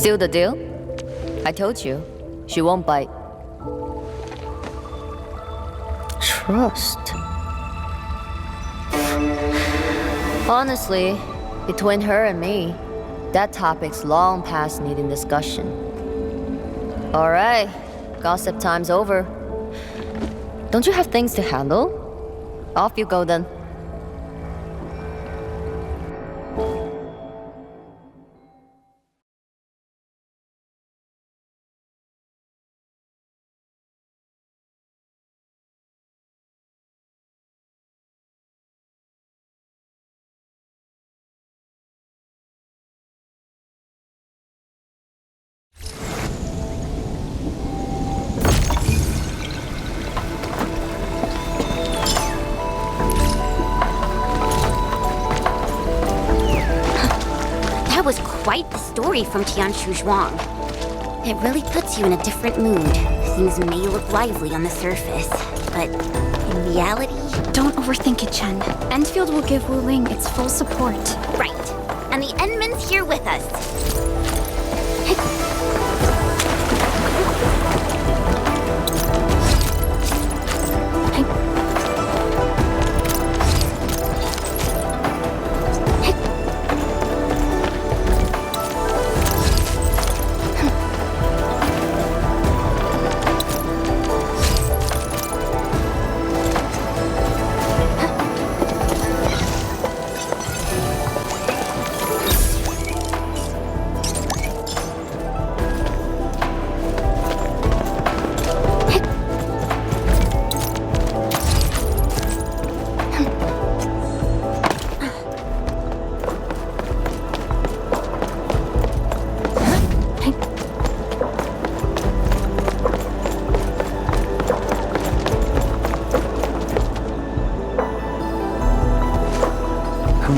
Seal the deal? I told you, she won't bite. Trust. Honestly, between her and me, that topic's long past needing discussion. Alright, gossip time's over. Don't you have things to handle? Off you go then. That was quite the story from Tianshu Zhuang. It really puts you in a different mood. Things may look lively on the surface, but in reality... Don't overthink it, Chen. Endfield will give Wuling its full support. Right. And the Endman's here with us.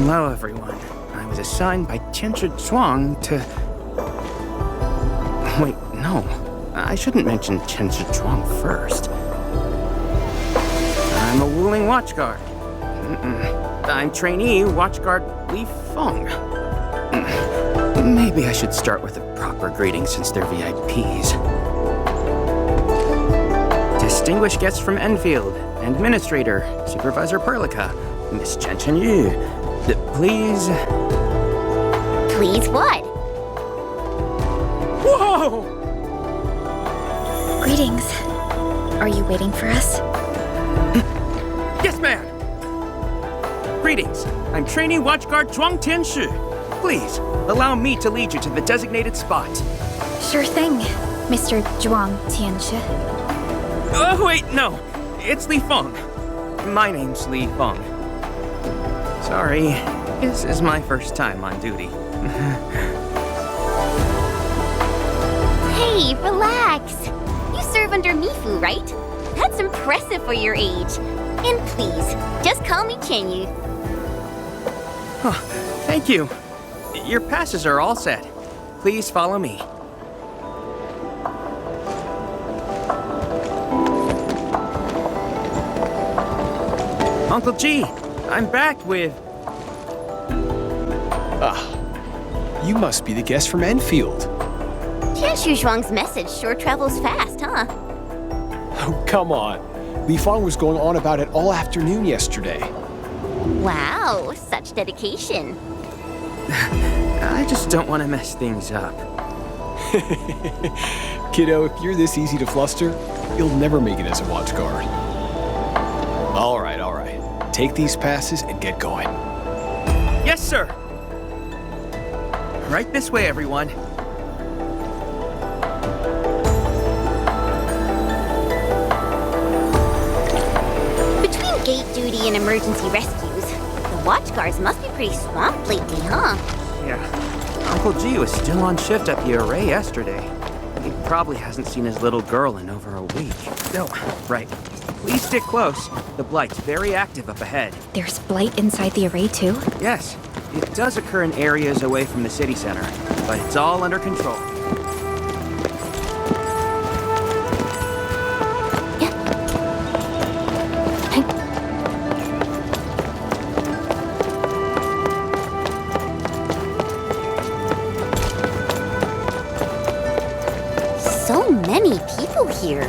Hello, everyone. I was assigned by Tianshu Zhuang to... Wait, no. I shouldn't mention Tianshu Zhuang first. I'm a Wuling watchguard. I'm trainee watchguard Li Feng. Maybe I should start with a proper greeting since they're VIPs. Distinguished guests from Endfield, Administrator, Supervisor Perlica, Miss Chen Yu. Please... Please what? Whoa! Greetings. Are you waiting for us? Yes, ma'am! Greetings. I'm trainee watchguard Zhuang Tianshu. Please, allow me to lead you to the designated spot. Sure thing, Mr. Zhuang Tianshu. Oh, wait, no. It's Li Feng. My name's Li Feng. Sorry, this is my first time on duty. Hey, relax. You serve under Mifu, right? That's impressive for your age. And please, just call me Chenyu. Oh, thank you. Your passes are all set. Please follow me. Uncle G, I'm back with... You must be the guest from Endfield. Tianshu Zhuang's message sure travels fast, huh? Oh, come on. Li Feng was going on about it all afternoon yesterday. Wow, such dedication. I just don't want to mess things up. Kiddo, if you're this easy to fluster, you'll never make it as a watch guard. All right. Take these passes and get going. Yes, sir. Right this way, everyone. Between gate duty and emergency rescues, the watch guards must be pretty swamped lately, huh? Yeah. Uncle G was still on shift at the array yesterday. He probably hasn't seen his little girl in over a week. No, right. Please stick close. The Blight's very active up ahead. There's blight inside the array too? Yes, it does occur in areas away from the city center, but it's all under control. So many people here.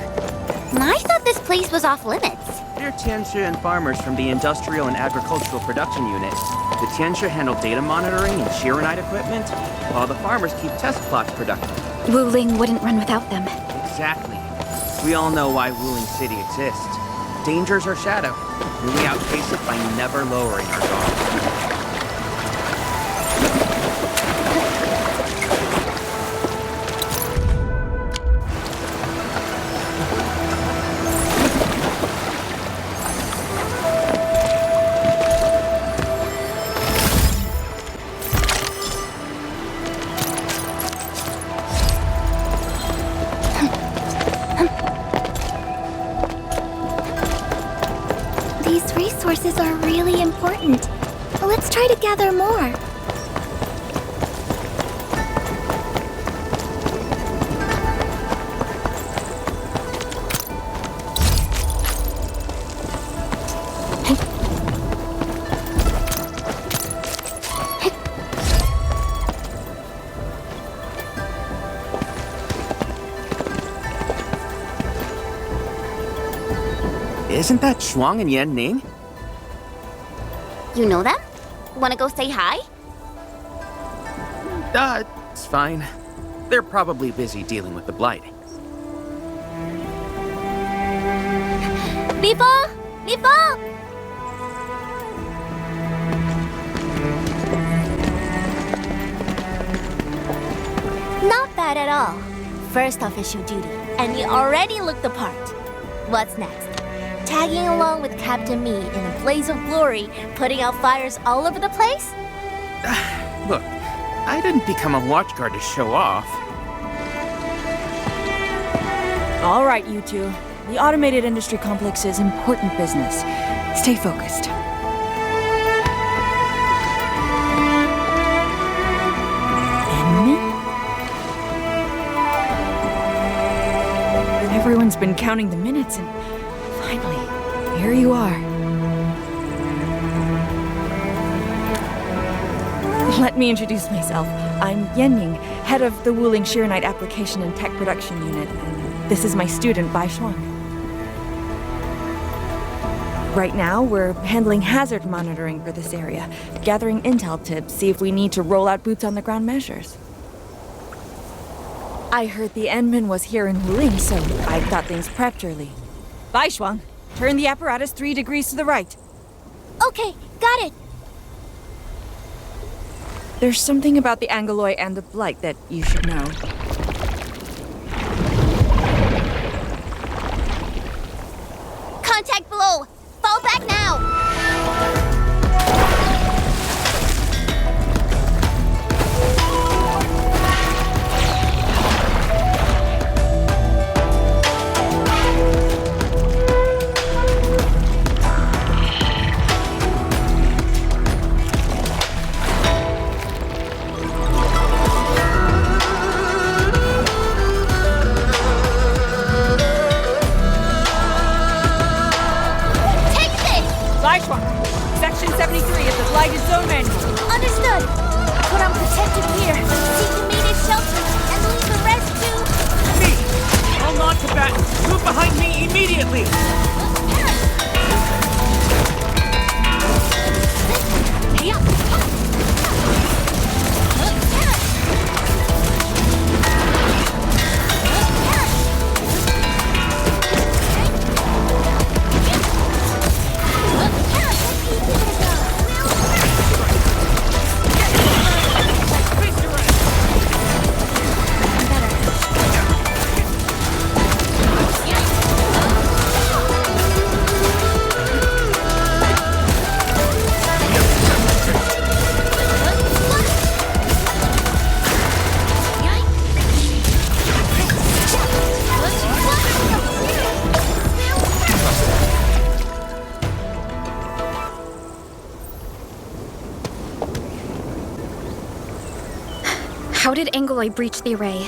I thought this place was off limits. They're Tianxia and farmers from the Industrial and Agricultural Production Unit. The Tianxia handle data monitoring and Chironite equipment, while the farmers keep test plots productive. Wuling wouldn't run without them. Exactly. We all know why Wuling City exists. Dangers our shadow, and we outpace it by never lowering our guard. These resources are really important. Let's try to gather more. Isn't that Shuang and Yan Ning? You know them? Wanna go say hi? It's fine. They're probably busy dealing with the Blight. Before! Before! Not bad at all. First official duty, and you already look the part. What's next? Tagging along with Captain Me in a blaze of glory, putting out fires all over the place? Look, I didn't become a watchguard to show off. All right, you two. The automated industry complex is important business. Stay focused. Enemy? Everyone's been counting the minutes, and finally, here you are. Let me introduce myself. I'm Yenning, head of the Wuling Chironite Application and Tech Production Unit, and this is my student, Bai Shuang. Right now, we're handling hazard monitoring for this area, gathering intel to see if we need to roll out boots-on-the-ground measures. I heard the Endman was here in Wuling, so I got things prepped early. Bai Shuang, turn the apparatus 3 degrees to the right. Okay, got it. There's something about the Angoloi and the Blight that you should know. Contact below! Fall back now! Section 73 of the Blighted Zone Manual. Understood! Put on protective gear, seek immediate shelter, and leave the rest to... Me! All non-combatants, move behind me immediately! How did Angoloi breach the array?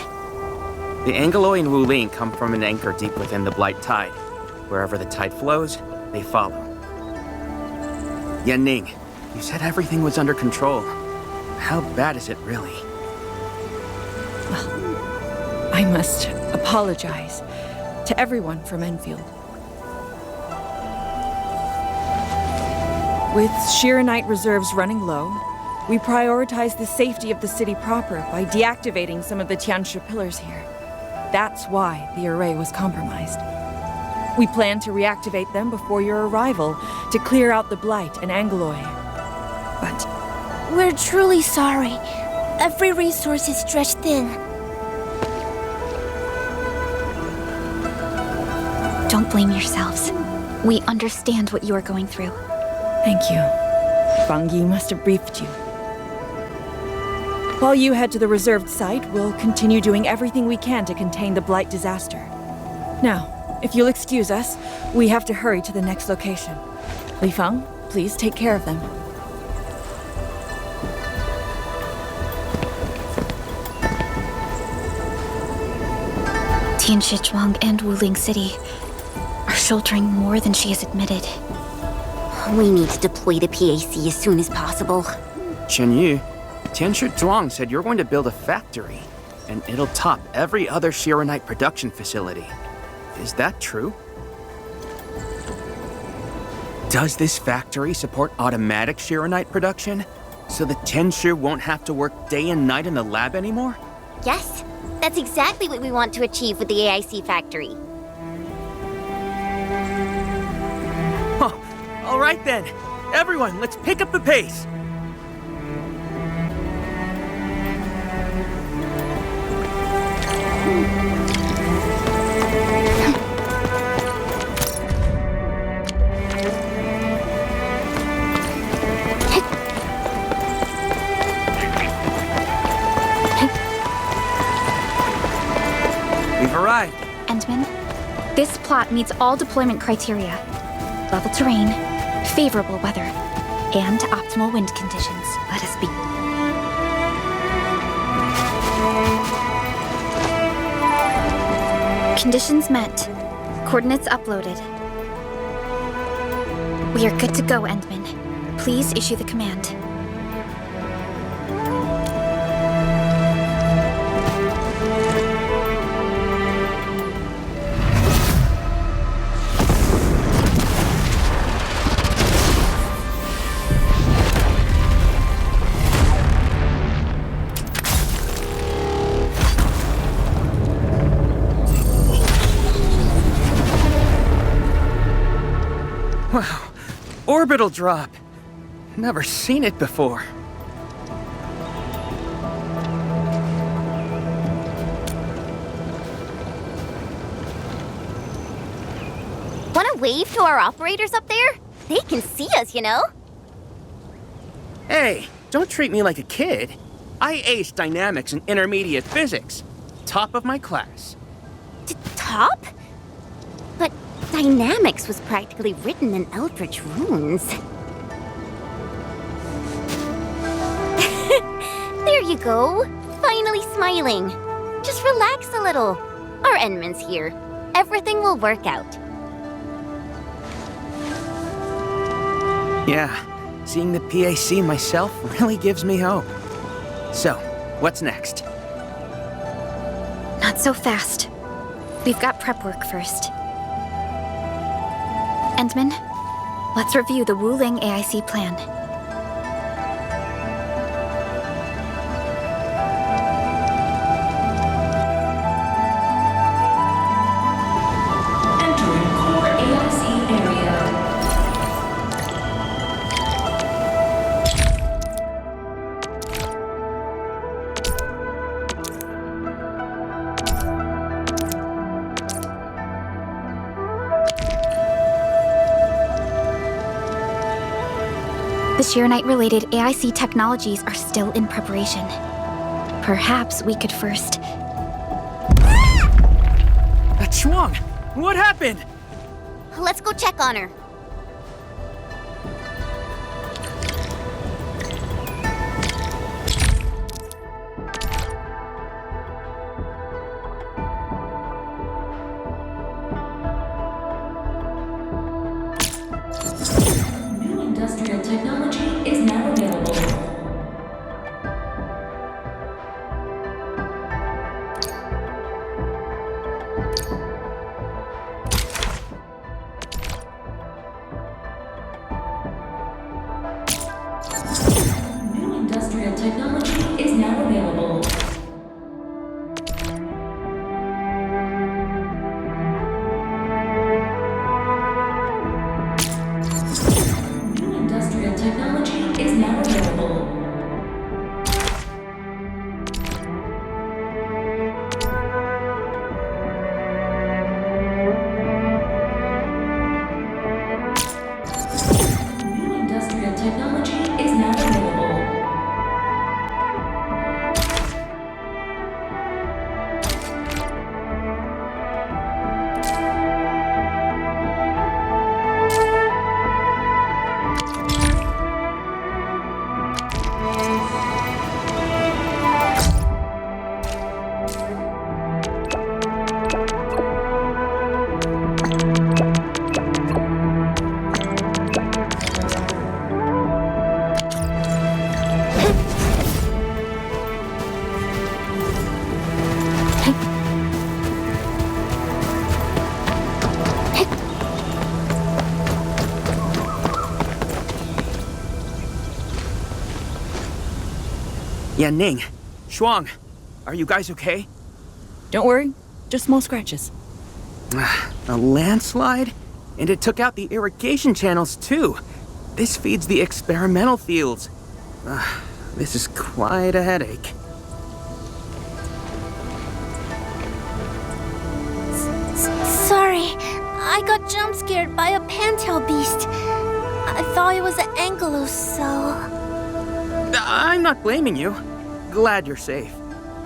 The Angoloi and Wuling come from an anchor deep within the Blight Tide. Wherever the tide flows, they follow. Yan Ning, you said everything was under control. How bad is it really? I must apologize to everyone from Enfield. With Shiranite reserves running low, we prioritize the safety of the city proper by deactivating some of the Tianshu pillars here. That's why the array was compromised. We plan to reactivate them before your arrival to clear out the Blight and Angloi. But We're truly sorry. Every resource is stretched thin. Don't blame yourselves. We understand what you are going through. thank you. Bungie must have briefed you. While you head to the reserved site, we'll continue doing everything we can to contain the Blight disaster. Now, if you'll excuse us, we have to hurry to the next location. Li Feng, please take care of them. Tianshi Zhuang and Wuling City are sheltering more than she has admitted. We need to deploy the PAC as soon as possible. Chenyu, Tianshu Zhuang said you're going to build a factory, and it'll top every other Shiranite production facility. Is that true? Does this factory support automatic Shiranite production? So the Tianshu won't have to work day and night in the lab anymore? Yes, that's exactly what we want to achieve with the AIC factory. Oh, all right then. Everyone, let's pick up the pace. We've arrived. Endman, this plot meets all deployment criteria. Level terrain, favorable weather, and optimal wind conditions. Let us be. Conditions met. Coordinates uploaded. We are good to go, Endman. Please issue the command. Wow, orbital drop. Never seen it before. Wanna wave to our operators up there? They can see us, you know? Hey, don't treat me like a kid. I aced dynamics and intermediate physics. Top of my class. Top? But dynamics was practically written in Eldritch runes. There you go. Finally smiling. Just relax a little. Our Endman's here. Everything will work out. Yeah, seeing the PAC myself really gives me hope. So, what's next? Not so fast. We've got prep work first. Endman, let's review the Wuling AIC plan. Entering core AIC area. The Shiranite-related AIC technologies are still in preparation. Perhaps we could first... Chuang, what happened? Let's go check on her. New industrial technology is now available. New industrial technology is now available. New industrial technology is now available. New industrial technology is now available. Yan Ning, Shuang, are you guys okay? Don't worry, just small scratches. A landslide? And it took out the irrigation channels too. This feeds the experimental fields. This is quite a headache. Sorry, I got jump scared by a pantail beast. I thought it was an ankylos, so... I'm not blaming you. Glad you're safe.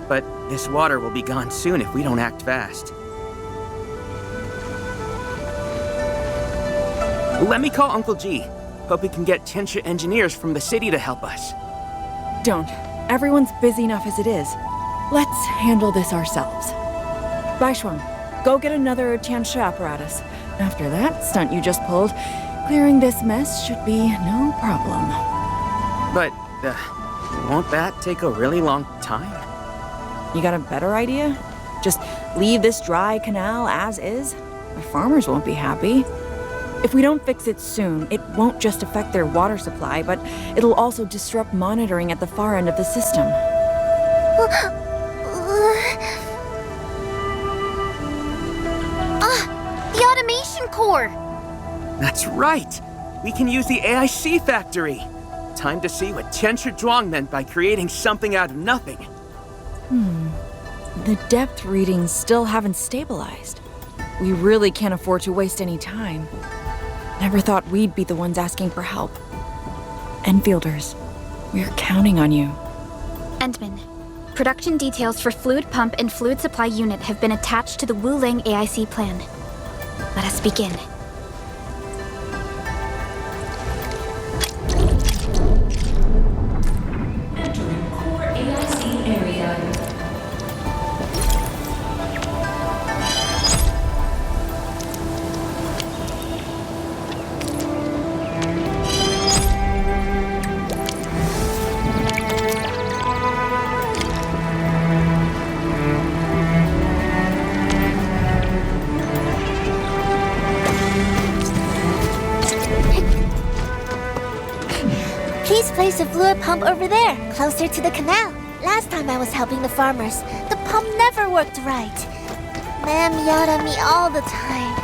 But this water will be gone soon if we don't act fast. Let me call Uncle G. Hope we can get Tianxia engineers from the city to help us. Don't. Everyone's busy enough as it is. Let's handle this ourselves. Bai Shuang, go get another Tianxia apparatus. After that stunt you just pulled, clearing this mess should be no problem. But, won't that take a really long time? You got a better idea? Just leave this dry canal as is? The farmers won't be happy. If we don't fix it soon, it won't just affect their water supply, but it'll also disrupt monitoring at the far end of the system. The automation core! That's right! We can use the AIC factory! Time to see what Tianxia Zhuang meant by creating something out of nothing. The depth readings still haven't stabilized. We really can't afford to waste any time. Never thought we'd be the ones asking for help. Enfielders, we're counting on you. Endman, production details for fluid pump and fluid supply unit have been attached to the Wuling AIC plan. Let us begin. Entering core AIC area. Please place the fluid pump over there, closer to the canal. Last time I was helping the farmers, the pump never worked right. Ma'am yelled at me all the time.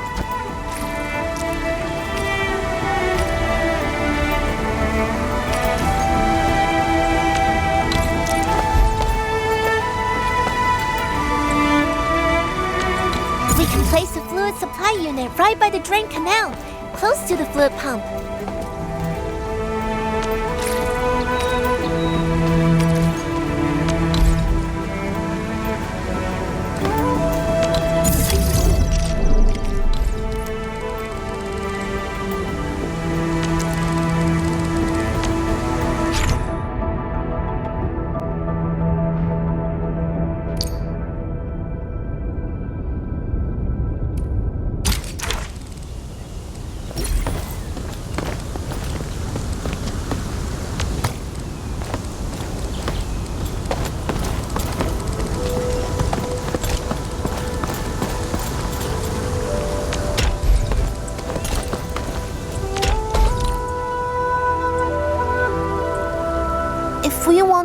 We can place the fluid supply unit right by the drain canal, close to the fluid pump.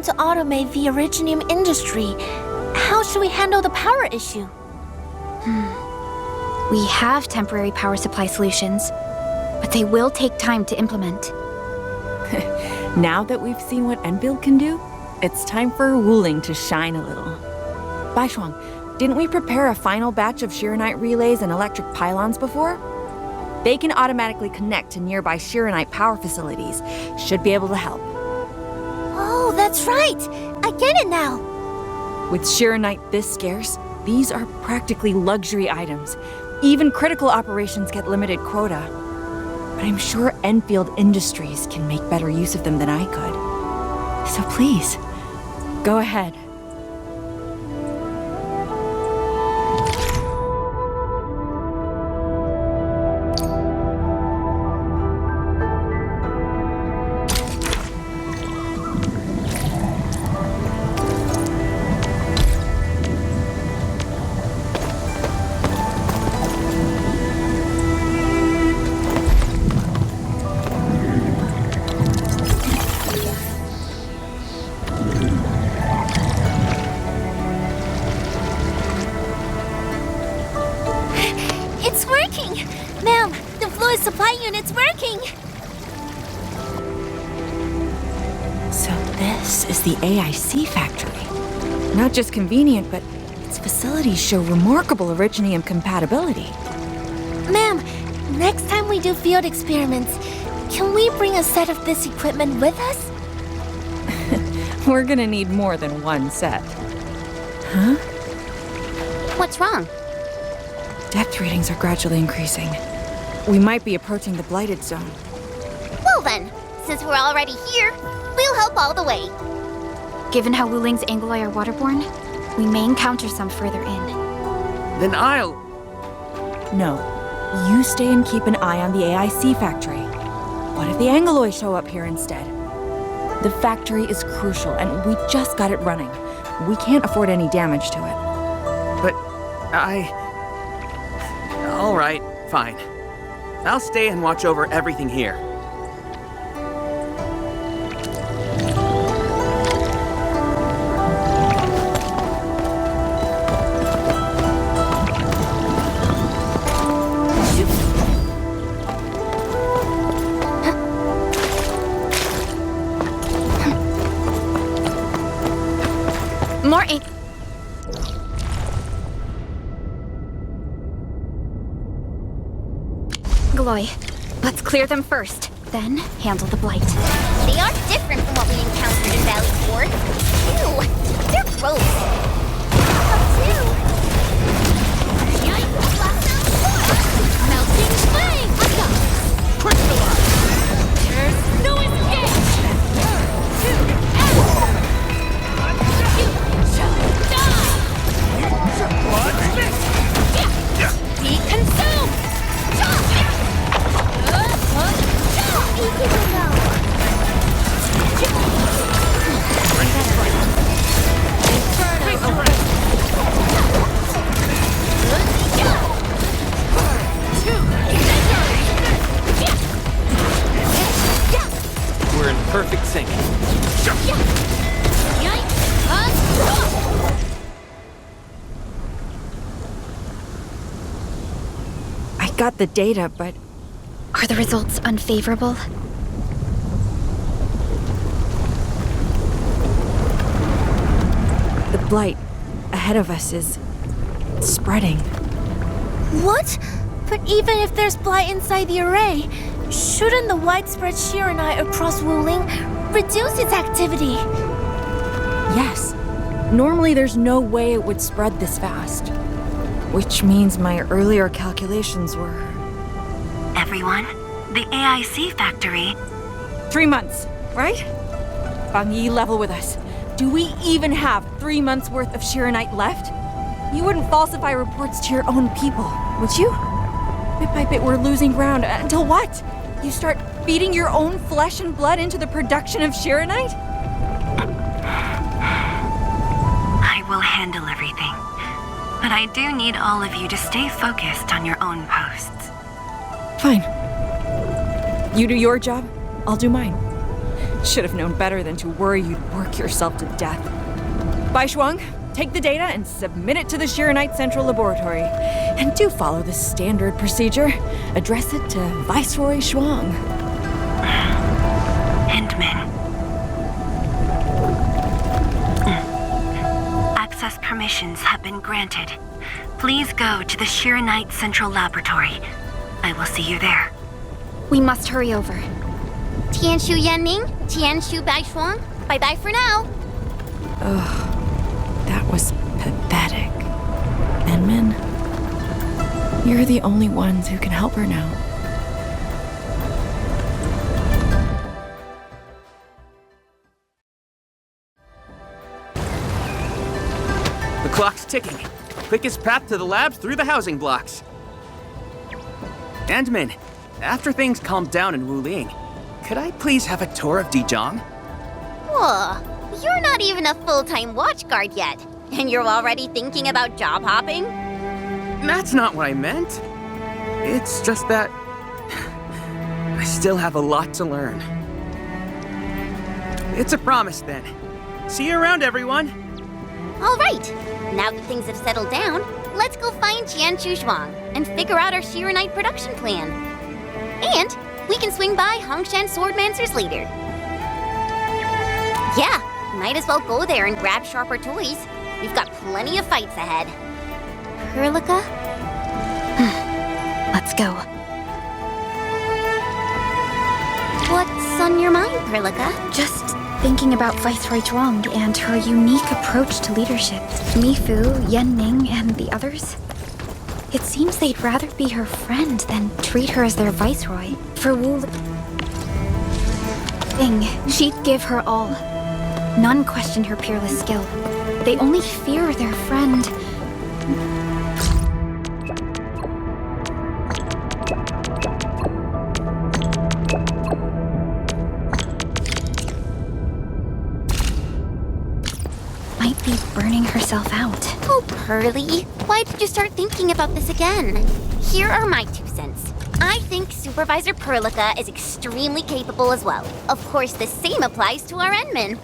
want to automate the originium industry. How should we handle the power issue? We have temporary power supply solutions, but they will take time to implement. Now that we've seen what Endfield can do, it's time for Wuling to shine a little. Baishuang, didn't we prepare a final batch of Shiranite relays and electric pylons before? They can automatically connect to nearby Shiranite power facilities. Should be able to help. Oh, that's right! I get it now! With Shiranite this scarce, these are practically luxury items. Even critical operations get limited quota. But I'm sure Endfield Industries can make better use of them than I could. So please, go ahead. It's working! Ma'am, the fluid supply unit's working! So this is the AIC factory. Not just convenient, but its facilities show remarkable originium compatibility. Ma'am, next time we do field experiments, can we bring a set of this equipment with us? We're gonna need more than one set. Huh? What's wrong? Depth readings are gradually increasing. We might be approaching the blighted zone. Well then, since we're already here, we'll help all the way. Given how Wuling's Angoloi are waterborne, we may encounter some further in. Then I'll... No. You stay and keep an eye on the AIC factory. What if the Angoloi show up here instead? The factory is crucial, and we just got it running. We can't afford any damage to it. But all right, fine. I'll stay and watch over everything here. More Angoloi. Let's clear them first, then handle the blight. They are different from what we encountered in Valley Fort. Ew, they're gross. Melting flame! Let's go! Crystallize! There's no escape! Be consumed! We're in perfect sync. I got the data, but Are the results unfavorable? the blight ahead of us is spreading. What? But even if there's blight inside the array, shouldn't the widespread Shiranite across Wuling reduce its activity? Yes. Normally there's no way it would spread this fast. Which means my earlier calculations were... Everyone, the AIC factory. 3 months, right? Bang Yi, level with us. Do we even have 3 months worth of Shiranite left? You wouldn't falsify reports to your own people, would you? Bit by bit we're losing ground, until what? You start feeding your own flesh and blood into the production of Shiranite? I will handle everything. But I do need all of you to stay focused on your own posts. Fine. You do your job, I'll do mine. Should have known better than to worry you'd work yourself to death. Bai Shuang, take the data and submit it to the Arknights Central Laboratory. And do follow the standard procedure. Address it to Viceroy Shuang. Endman. Access permissions have been granted. Please go to the Arknights Central Laboratory. I will see you there. We must hurry over. Tianshu Yanming, Tianshu Bai Shuang, bye-bye for now. That was pathetic. Enmin, you're the only ones who can help her now. The clock's ticking. Quickest path to the labs through the housing blocks. Endman, after things calm down in Wuling, could I please have a tour of Dijiang? Whoa, you're not even a full-time watch guard yet, and you're already thinking about job hopping? That's not what I meant. It's just that I still have a lot to learn. It's a promise then. See you around, everyone. All right, now that things have settled down, let's go find Tianshu Zhuang and figure out our Arknight production plan. And we can swing by Hongshan Swordmancer's later. Yeah, might as well go there and grab sharper toys. We've got plenty of fights ahead. Perlica? Let's go. What's on your mind, Perlica? Just thinking about Viceroy Zhuang and her unique approach to leadership. Mifu, Yan Ning, and the others. It seems they'd rather be her friend than treat her as their viceroy. For Wuling, she'd give her all. None question her peerless skill. They only fear their friend. Might be burning herself out. Oh, Pearly, why did you start thinking about this again? Here are my 2 cents. I think Supervisor Perlica is extremely capable as well. Of course, the same applies to our Enman.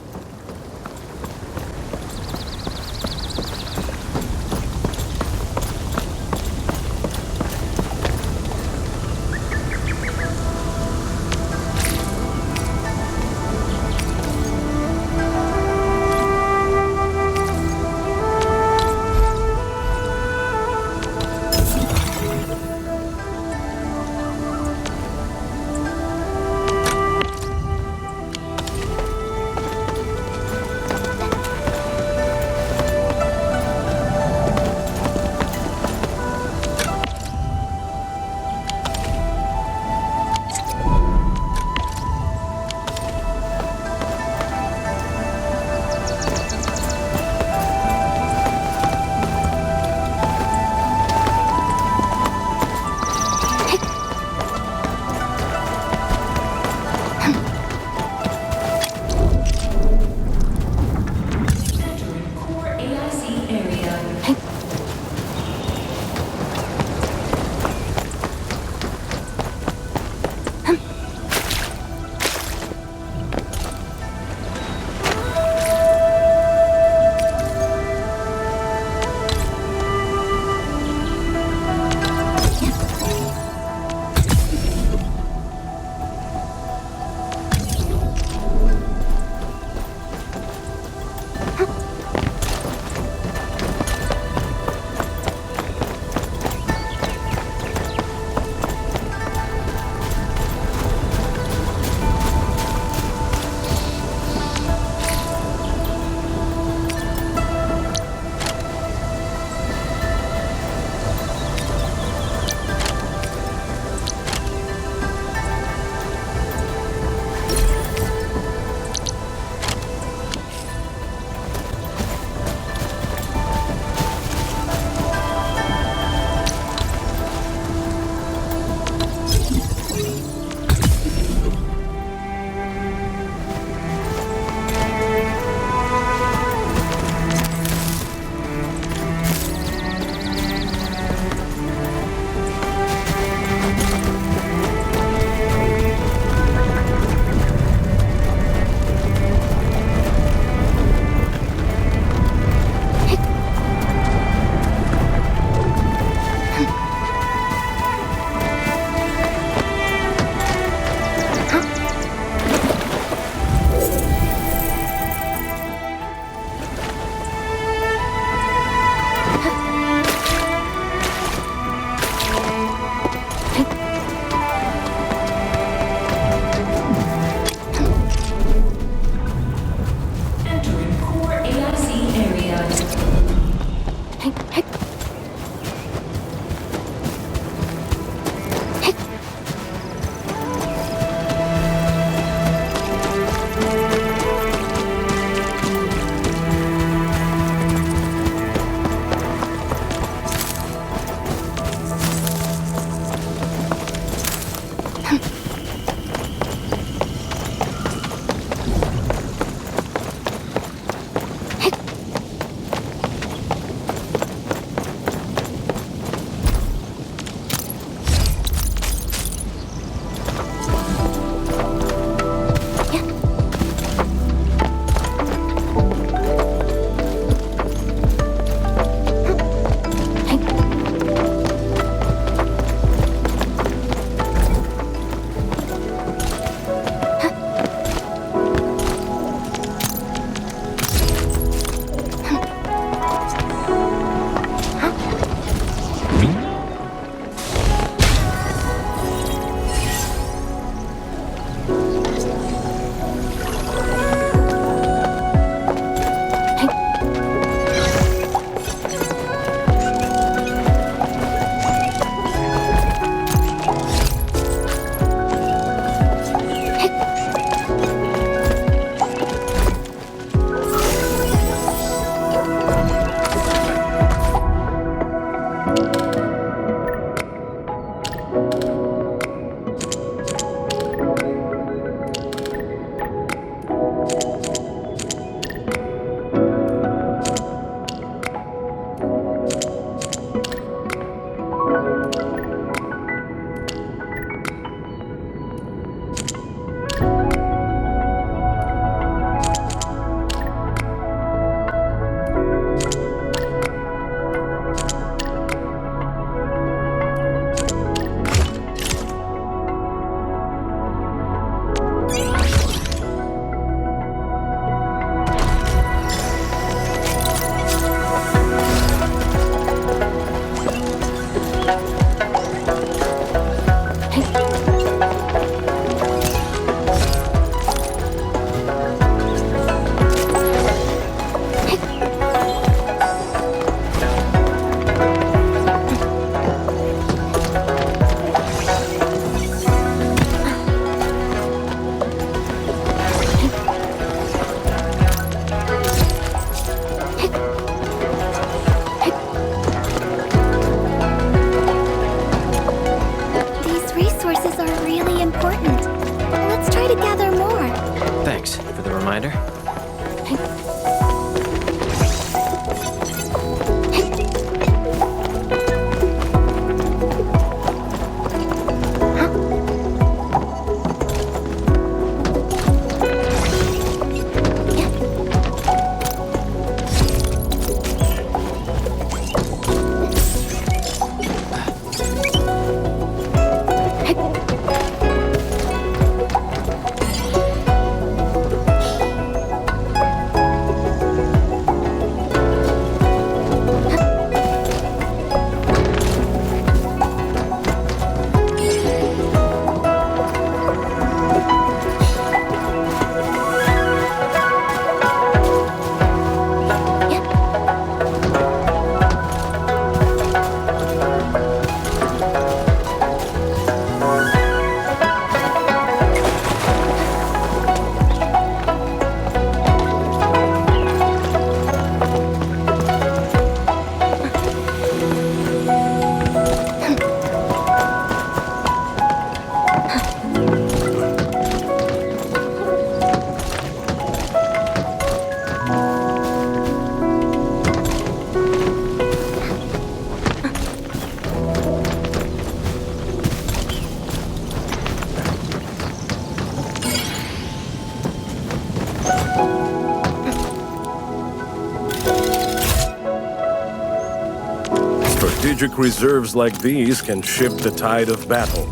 Strategic reserves like these can shift the tide of battle.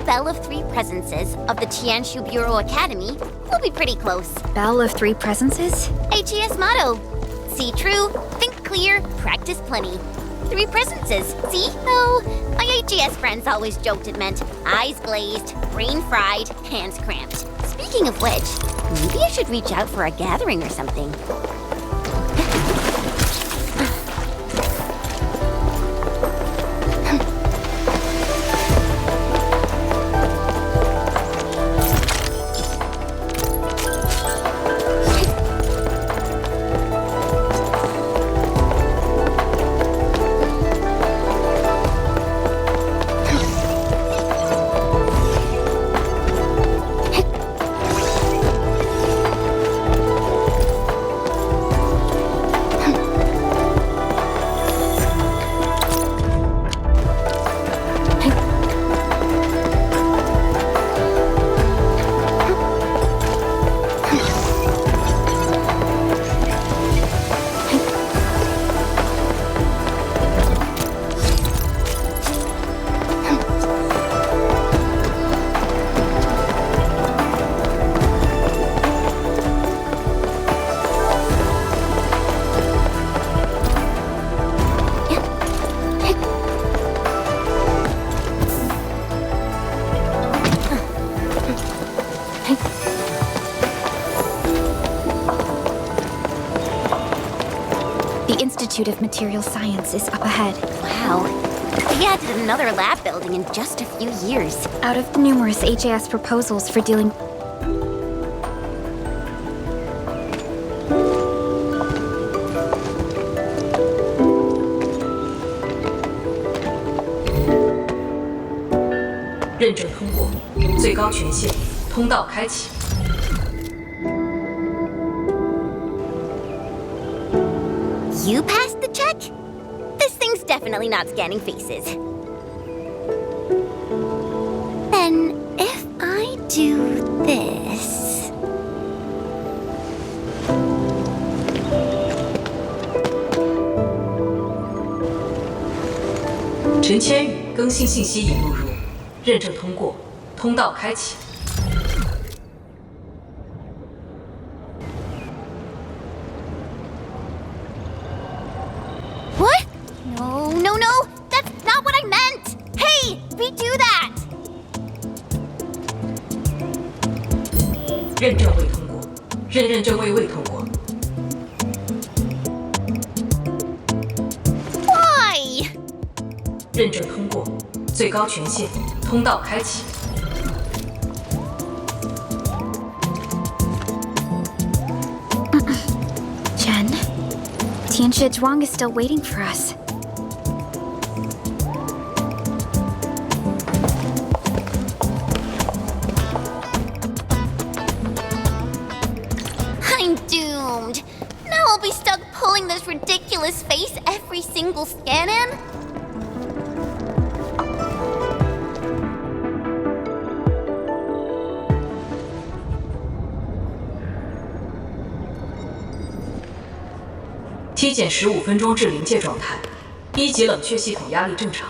Belle of Three Presences of the Tianshu Bureau Academy, we'll be pretty close. Belle of Three Presences? HES motto. See true, think clear, practice plenty. Three presences, see? Oh, my HES friends always joked it meant eyes glazed, brain fried, hands cramped. Speaking of which, maybe I should reach out for a gathering or something. The Institute of Material Science is up ahead. Wow. They added another lab building in just a few years. Out of the numerous HAS proposals for dealing...认证通过，最高权限，通道开启。 You passed the check? This thing's definitely not scanning faces. Then, if I do this...陈千羽更新信息已录入，认证通过，通道开启。 What? No, no, no! That's not what I meant! Hey, redo that! 认证未通过，认证未通过。 Why? 认证通过，最高权限，通道开启。 Jen? Tianshi Zhuang is still waiting for us. I'm doomed. Now I'll be stuck pulling this ridiculous face every single scan-in? T 减15分钟至临界状态，1级冷却系统压力正常。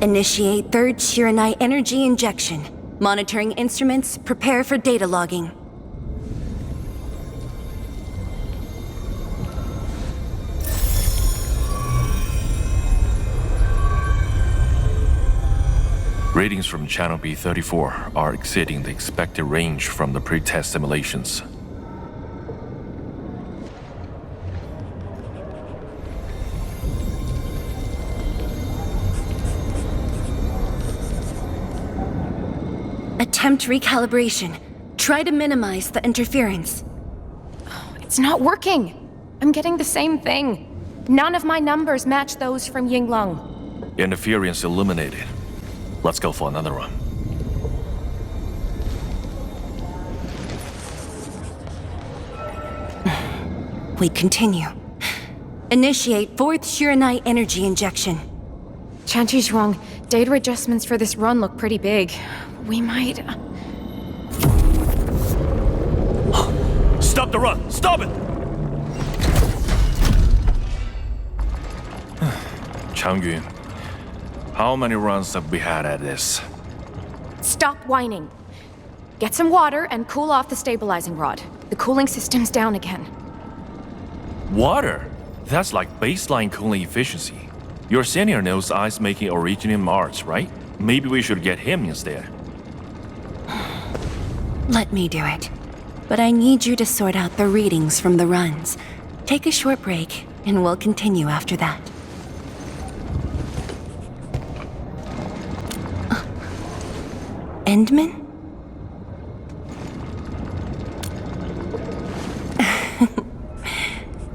Initiate third Shiranite energy injection. Monitoring instruments, prepare for data logging. Readings from Channel B34 are exceeding the expected range from the pre-test simulations. Attempt recalibration. Try to minimize the interference. It's not working. I'm getting the same thing. None of my numbers match those from Yinglong. Interference eliminated. Let's go for another run. We continue. Initiate fourth Shiranite energy injection. Tianshi Zhuang, data adjustments for this run look pretty big. We might... Stop the run! Stop it! Changyun, how many runs have we had at this? Stop whining. Get some water and cool off the stabilizing rod. The cooling system's down again. Water? That's like baseline cooling efficiency. Your senior knows ice making originated in Mars, right? Maybe we should get him instead. Let me do it. But I need you to sort out the readings from the runs. Take a short break, and we'll continue after that. Endman?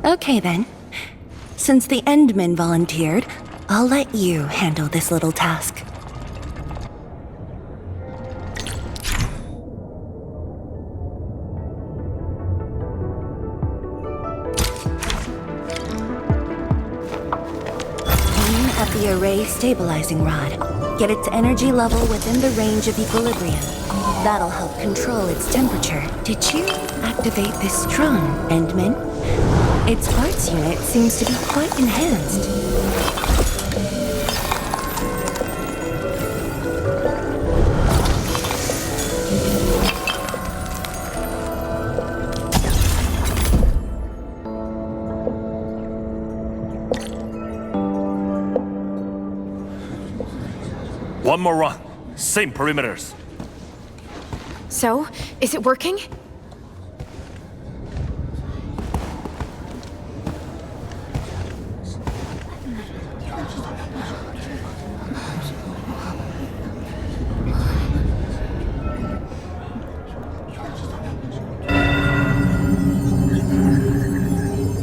Okay then. Since the Endman volunteered, I'll let you handle this little task. Aim at the array stabilizing rod. Get its energy level within the range of equilibrium. That'll help control its temperature. Did you activate this drone, Endman? Its parts unit seems to be quite enhanced. One more run. Same perimeters. So, is it working?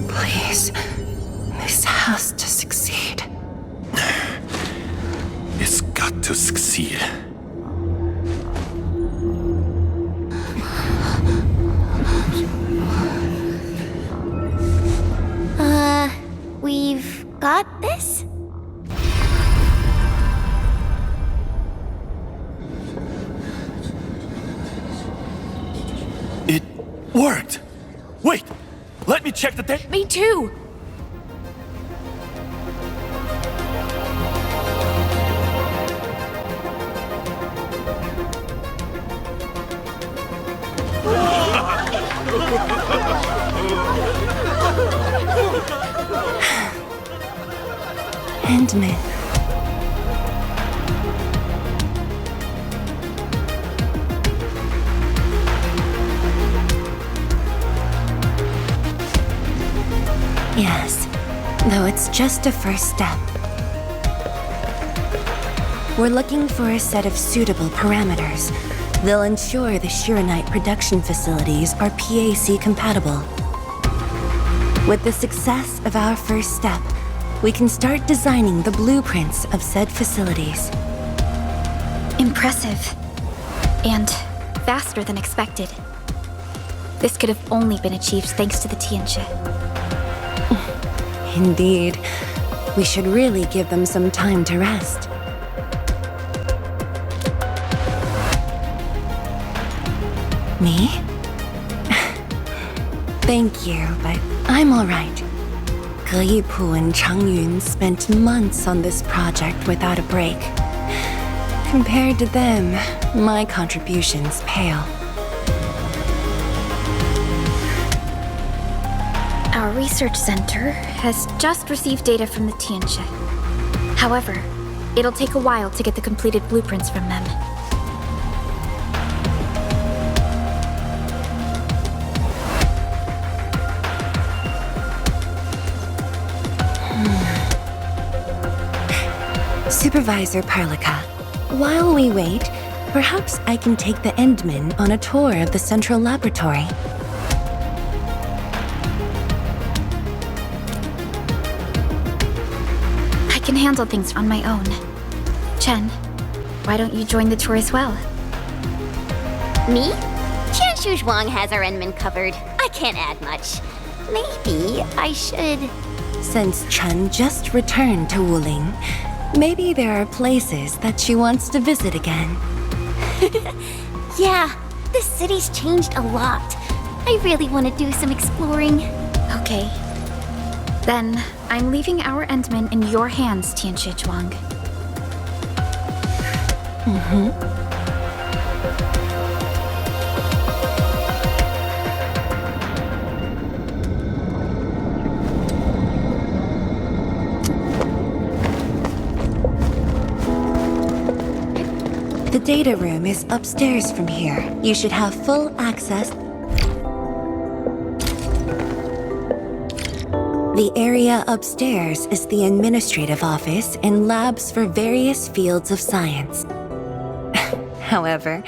Please, this has to succeed. It's got to succeed. We've got this? It worked! Wait! Let me check the data. Me too! Endman. Yes, though it's just a first step. We're looking for a set of suitable parameters. They'll ensure the Shiranite production facilities are PAC compatible. With the success of our first step, we can start designing the blueprints of said facilities. Impressive. And faster than expected. This could have only been achieved thanks to the Tianxia. Indeed. We should really give them some time to rest. Me? Thank you, but I'm all right. Ge Yipu and Changyun spent months on this project without a break. Compared to them, my contributions pale. Our research center has just received data from the Tianxia. However, it'll take a while to get the completed blueprints from them. Supervisor Parlika, while we wait, perhaps I can take the Endman on a tour of the central laboratory. I can handle things on my own. Chen, why don't you join the tour as well? Me? Qianshu Zhuang has our Endman covered. I can't add much. Maybe I should... Since Chen just returned to Wuling, maybe there are places that she wants to visit again. Yeah, this city's changed a lot. I really want to do some exploring. Okay. Then, I'm leaving our Endman in your hands, Tianshi Zhuang. The data room is upstairs from here. You should have full access. The area upstairs is the administrative office and labs for various fields of science. However,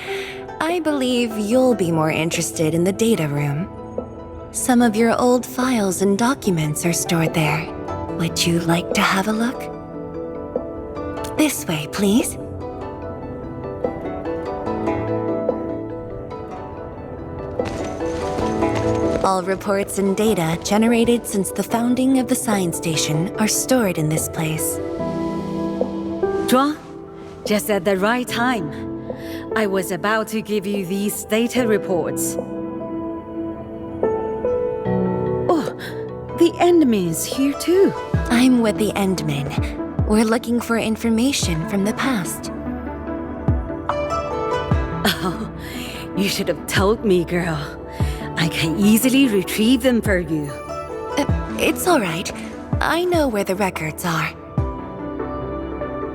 I believe you'll be more interested in the data room. Some of your old files and documents are stored there. Would you like to have a look? This way, please. All reports and data generated since the founding of the science station are stored in this place. Zhuang, just at the right time. I was about to give you these data reports. Oh, the Endman's here too. I'm with the Endman. We're looking for information from the past. Oh, you should have told me, girl. I can easily retrieve them for you. It's all right. I know where the records are.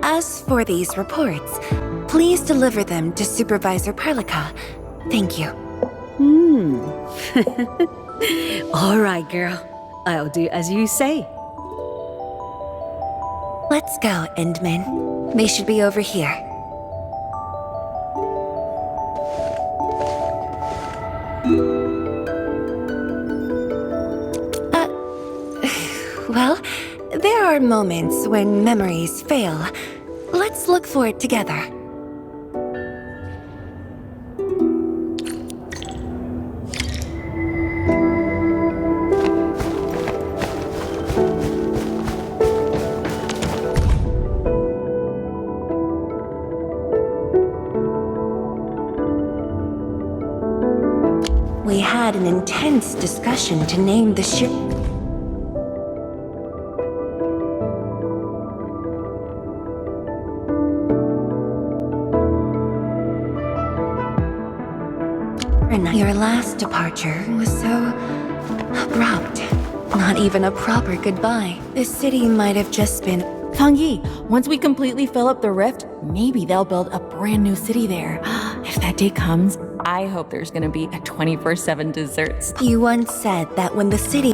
As for these reports, please deliver them to Supervisor Perlica. Thank you. All right, girl. I'll do as you say. Let's go, Endman. They should be over here. Well, there are moments when memories fail. Let's look for it together. We had an intense discussion to name the ship. Your last departure was so abrupt. Not even a proper goodbye. This city might have just been... Fang Yi, once we completely fill up the rift, maybe they'll build a brand new city there. If that day comes, I hope there's gonna be a 24/7 desserts. You once said that when the city...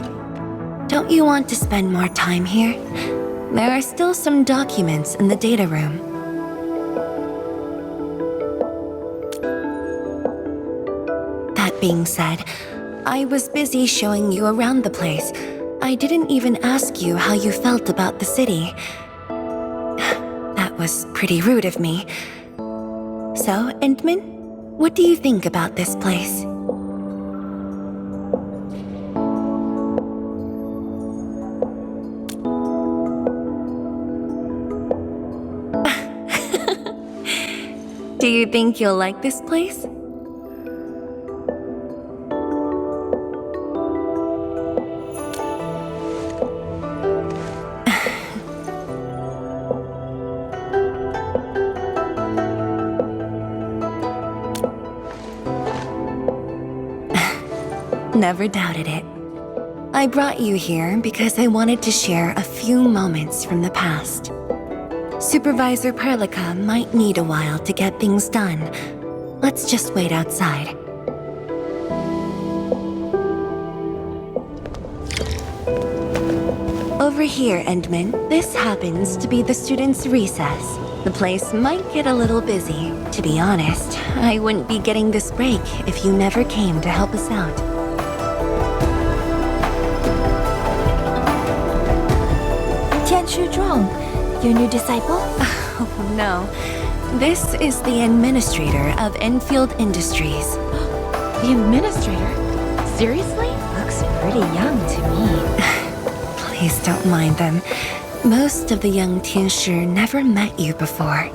Don't you want to spend more time here? There are still some documents in the data room. That being said, I was busy showing you around the place. I didn't even ask you how you felt about the city. That was pretty rude of me. So, Endman, what do you think about this place? Do you think you'll like this place? Never doubted it. I brought you here because I wanted to share a few moments from the past. Supervisor Perlica might need a while to get things done. Let's just wait outside. Over here, Endman. This happens to be the students' recess. The place might get a little busy. To be honest, I wouldn't be getting this break if you never came to help us out. Tianshi Zhuang, your new disciple? Oh, no. This is the administrator of Enfield Industries. The administrator? Seriously? Looks pretty young to me. Please don't mind them. Most of the young Tianshi never met you before.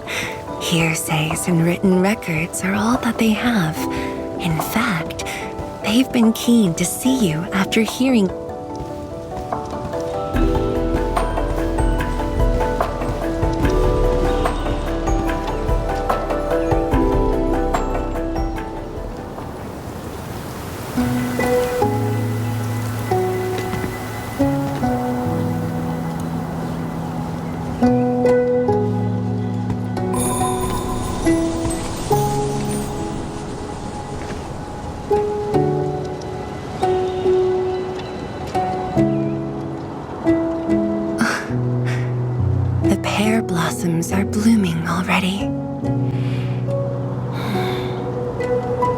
Hearsays and written records are all that they have. In fact, They've been keen to see you after hearing. Are blooming already.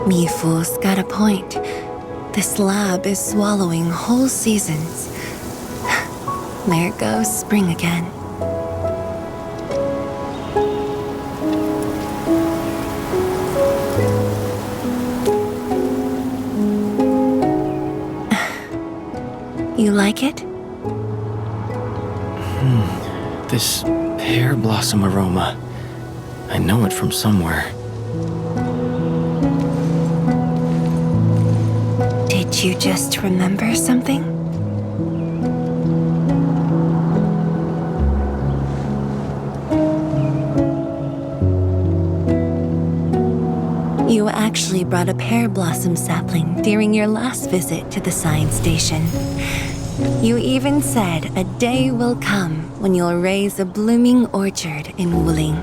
Mifu's got a point. This lab is swallowing whole seasons. There goes spring again. You like it? This pear blossom aroma. I know it from somewhere. Did you just remember something? You actually brought a pear blossom sapling during your last visit to the science station. You even said a day will come when you'll raise a blooming orchard in Wuling.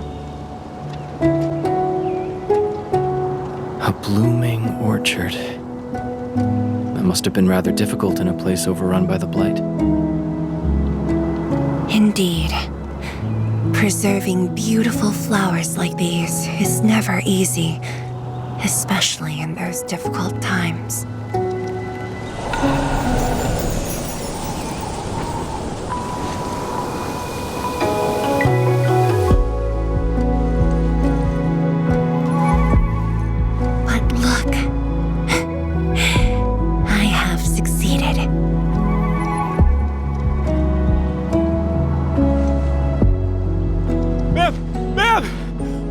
A blooming orchard. That must have been rather difficult in a place overrun by the blight. Indeed. Preserving beautiful flowers like these is never easy, especially in those difficult times.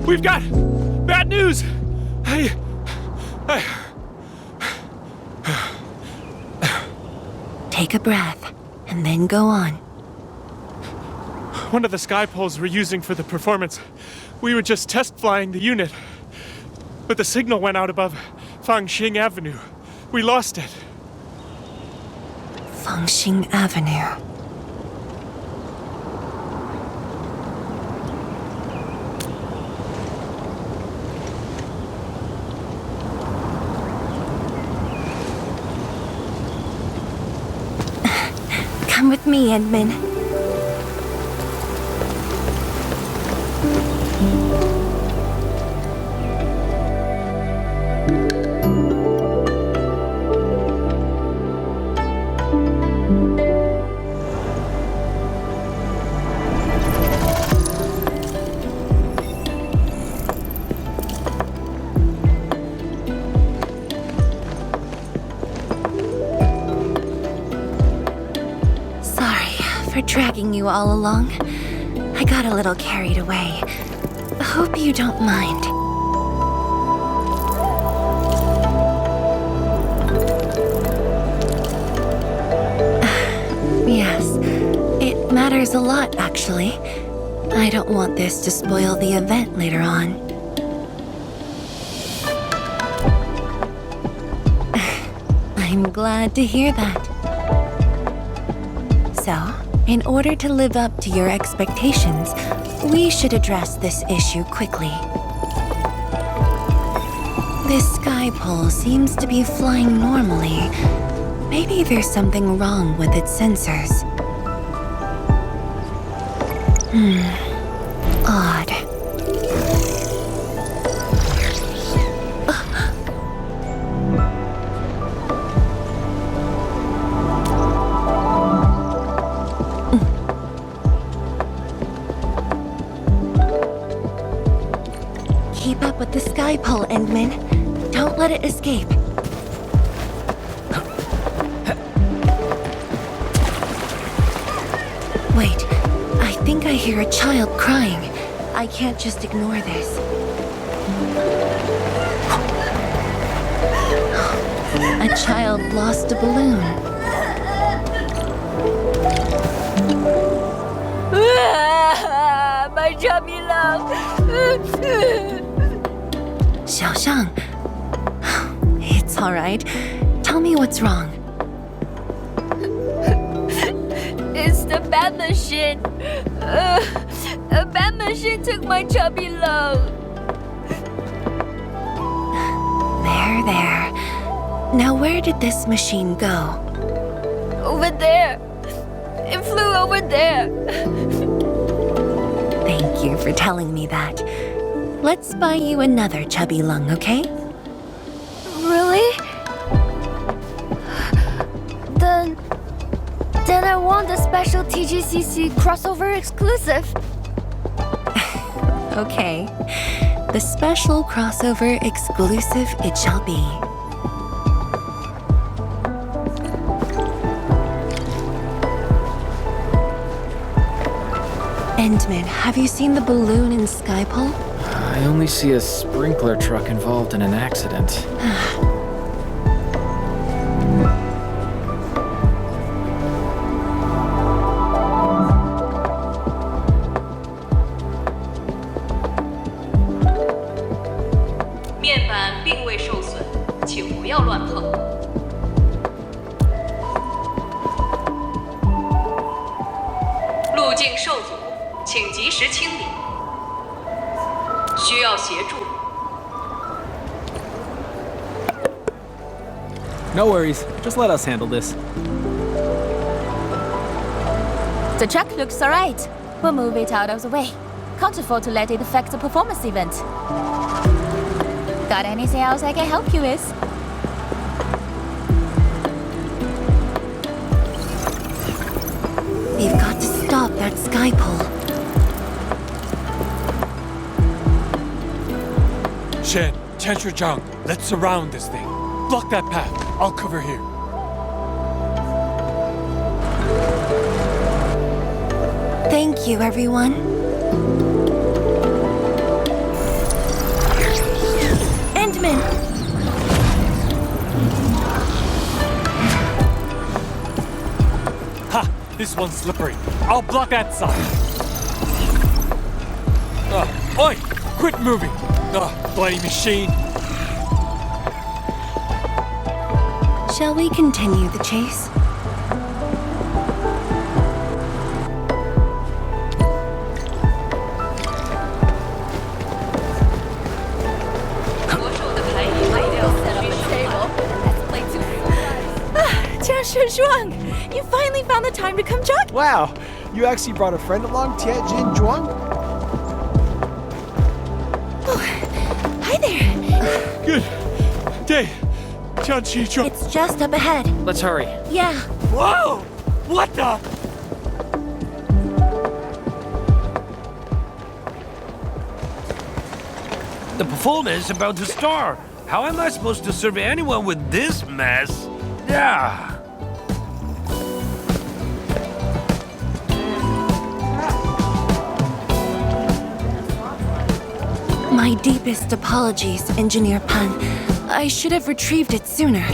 We've got bad news! Take a breath, and then go on. One of the sky poles we're using for the performance, we were just test flying the unit. But the signal went out above Fangxing Avenue. We lost it. Fangxing Avenue. Come with me, Edmund. For dragging you all along. I got a little carried away. Hope you don't mind. Yes, it matters a lot, actually. I don't want this to spoil the event later on. I'm glad to hear that. So, in order to live up to your expectations, we should address this issue quickly. This sky pole seems to be flying normally. Maybe there's something wrong with its sensors. Odd. Keep up with the sky pole, Endman. Don't let it escape. Wait, I think I hear a child crying. I can't just ignore this. A child lost a balloon. My chubby love. Xiaoxiang. It's all right. Tell me what's wrong. It's the bad machine. A bad machine took my chubby love. There. Now where did this machine go? Over there. It flew over there. Thank you for telling me that. Let's buy you another chubby lung, okay? Really? Then I want the special TGCC crossover exclusive. Okay. The special crossover exclusive it shall be. Endman, have you seen the balloon in Skypole? I only see a sprinkler truck involved in an accident. 面板并未受损，请不要乱碰。路径受阻，请及时清理。需要协助。 No worries, just let us handle this. The truck looks alright. We'll move it out of the way. Can't afford to let it affect the performance event. Got anything else I can help you with? We've got to stop that Skypole. Shen, Zhang, let's surround this thing. Block that path. I'll cover here. Thank you, everyone. Endman! Ha! This one's slippery. I'll block that side. Oi! Quit moving! Bloody machine! Shall we continue the chase? Zhuang, you finally found the time to come jog. Wow, you actually brought a friend along, Tianjin Zhuang? Oh, hi there. Good day, Tianqi Zhuang. It's just up ahead. Let's hurry. Yeah. Whoa! What the? The performance is about to start. How am I supposed to serve anyone with this mess? Yeah. My deepest apologies, Engineer Pan. I should have retrieved it sooner.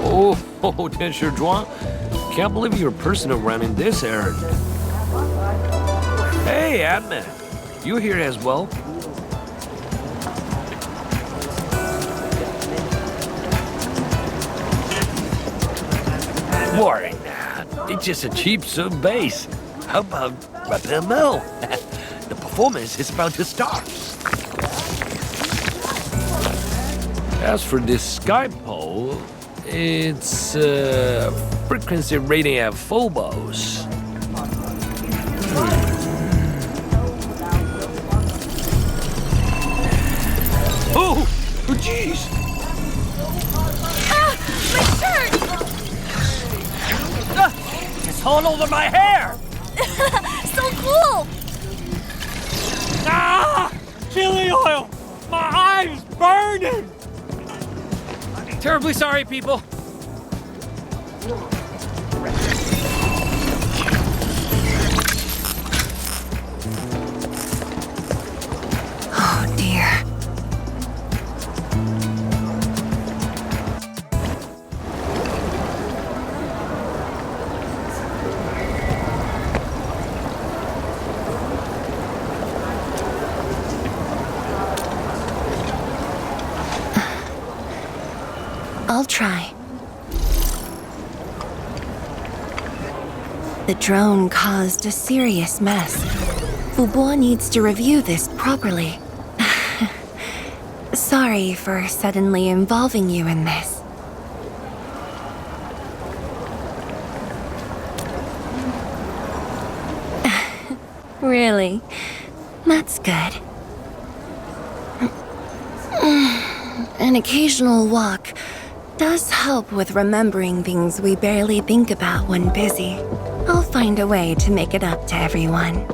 Oh, Tensher Zhuang. Can't believe you're personal running this errand. Hey, admin. You here as well? Boring. It's just a cheap sub base. How about Rapid Mill? The performance is about to start. As for this Skypole, it's frequency rating at phobos. Oh, jeez! Ah, my shirt! It's all over my hair! So cool! Ah! Chili oil! My eye's burning! Terribly sorry, people. Oh dear. I'll try. The drone caused a serious mess. Fubo needs to review this properly. Sorry for suddenly involving you in this. Really? That's good. An occasional walk does help with remembering things we barely think about when busy. I'll find a way to make it up to everyone.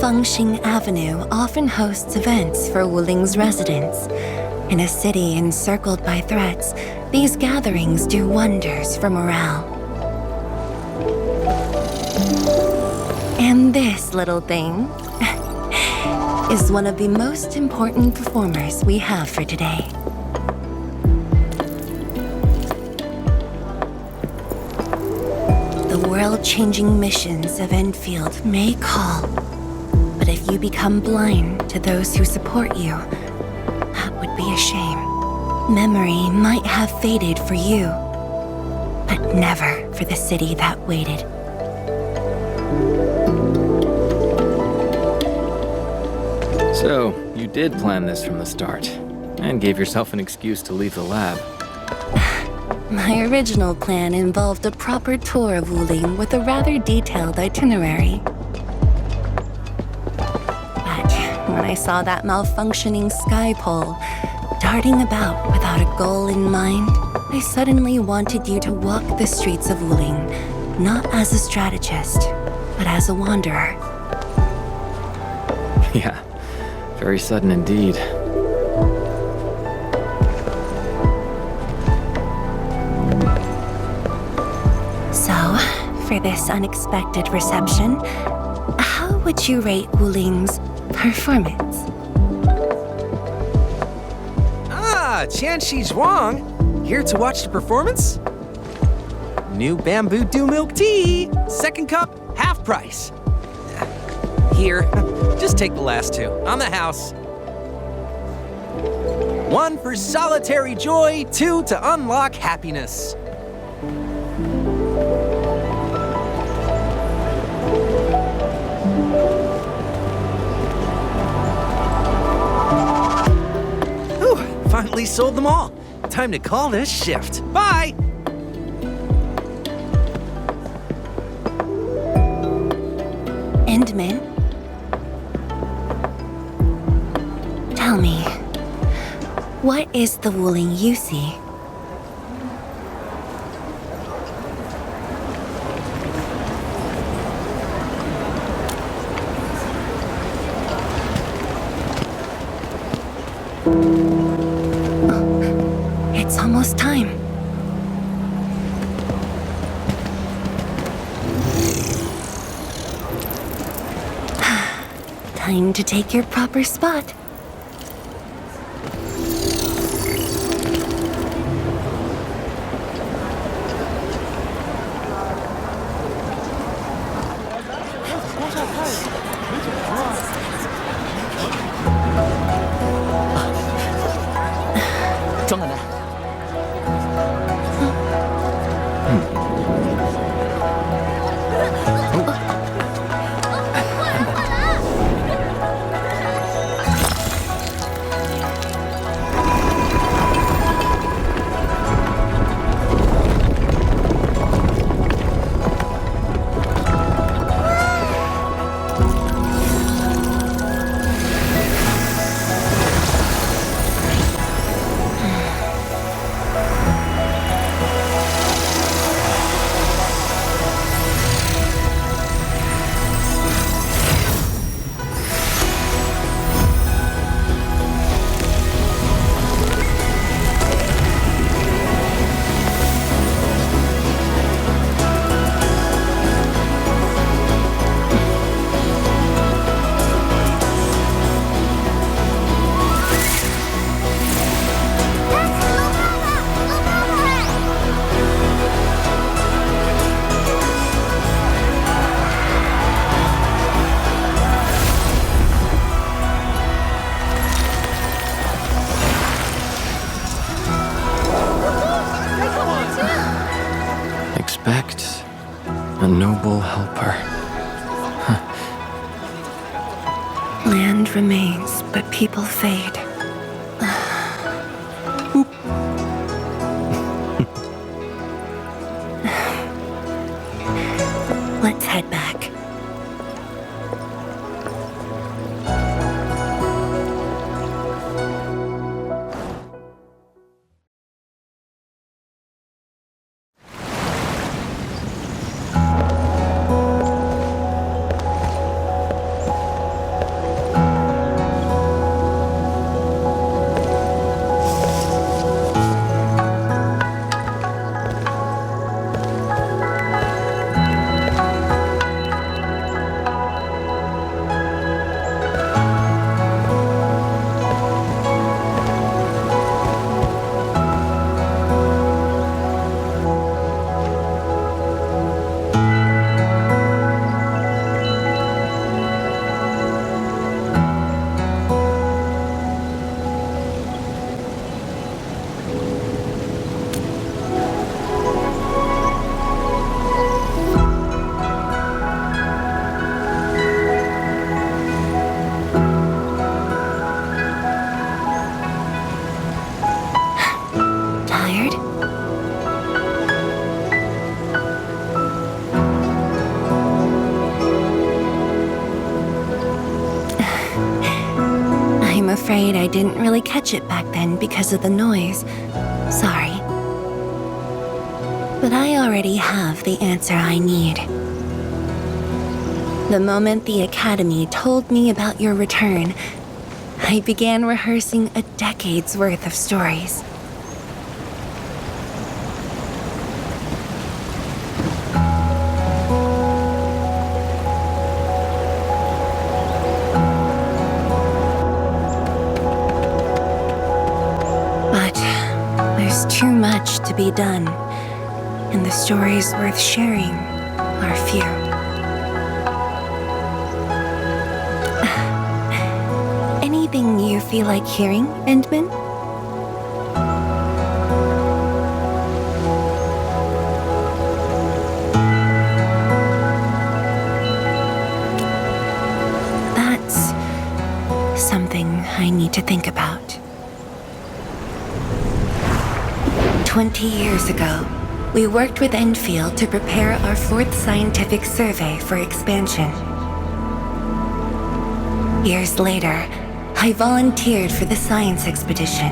Fengxing Avenue often hosts events for Wuling's residents. In a city encircled by threats, these gatherings do wonders for morale. And this little thing is one of the most important performers we have for today. The world-changing missions of Endfield may call, but if you become blind to those who support you, that would be a shame. Memory might have faded for you, but never for the city that waited. So, you did plan this from the start, and gave yourself an excuse to leave the lab. My original plan involved a proper tour of Wuling with a rather detailed itinerary. But when I saw that malfunctioning sky pole darting about without a goal in mind, I suddenly wanted you to walk the streets of Wuling, not as a strategist, but as a wanderer. Yeah, very sudden indeed. So, for this unexpected reception, how would you rate Wuling's performance? Ah, Qianxi Zhuang. Here to watch the performance? New bamboo dew milk tea. Second cup, half price. Here, just take the last two. On the house. One for solitary joy, two to unlock happiness. Whew, finally sold them all. Time to call this shift. Bye! Endman? Tell me, what is the Wuling you see? Oh, it's almost time. Time to take your proper spot. Respect a noble helper. Land remains, but people fade. Let's head back. Afraid I didn't really catch it back then because of the noise. Sorry. But I already have the answer I need. The moment the Academy told me about your return, I began rehearsing a decade's worth of stories. Too much to be done, and the stories worth sharing are few. Anything you feel like hearing, Endman? That's something I need to think about. 20 years ago, we worked with Endfield to prepare our 4th scientific survey for expansion. Years later, I volunteered for the science expedition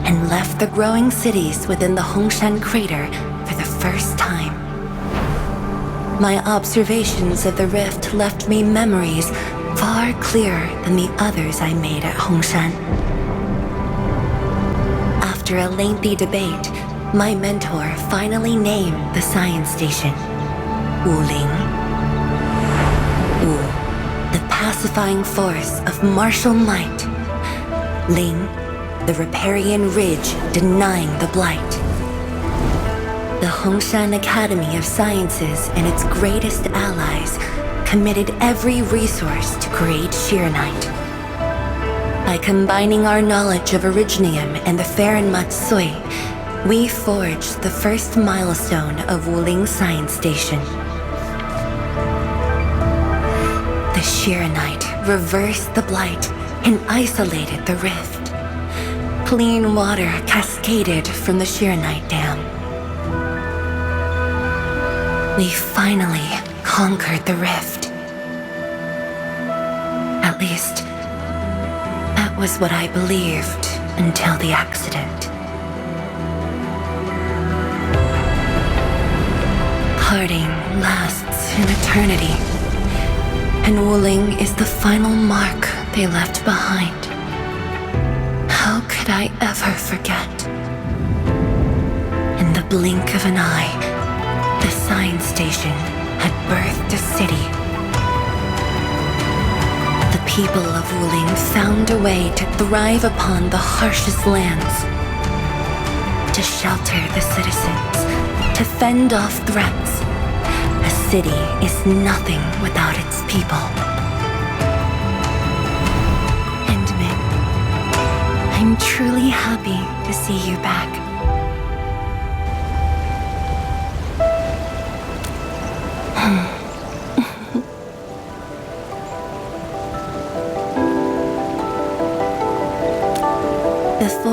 and left the growing cities within the Hongshan crater for the first time. My observations of the rift left me memories far clearer than the others I made at Hongshan. After a lengthy debate, my mentor finally named the science station Wuling. Wu, the pacifying force of martial might. Ling, the riparian ridge denying the blight. The Hongshan Academy of Sciences and its greatest allies committed every resource to create Shiranite. By combining our knowledge of Originium and the Farron Matsui, we forged the first milestone of Wuling Science Station. The Shiranite reversed the blight and isolated the rift. Clean water cascaded from the Shiranite Dam. We finally conquered the rift. At least, that was what I believed until the accident. Parting lasts an eternity, and Wuling is the final mark they left behind. How could I ever forget? In the blink of an eye, the science station had birthed a city. The people of Wuling found a way to thrive upon the harshest lands, to shelter the citizens, to fend off threats. A city is nothing without its people. Endman, I'm truly happy to see you back.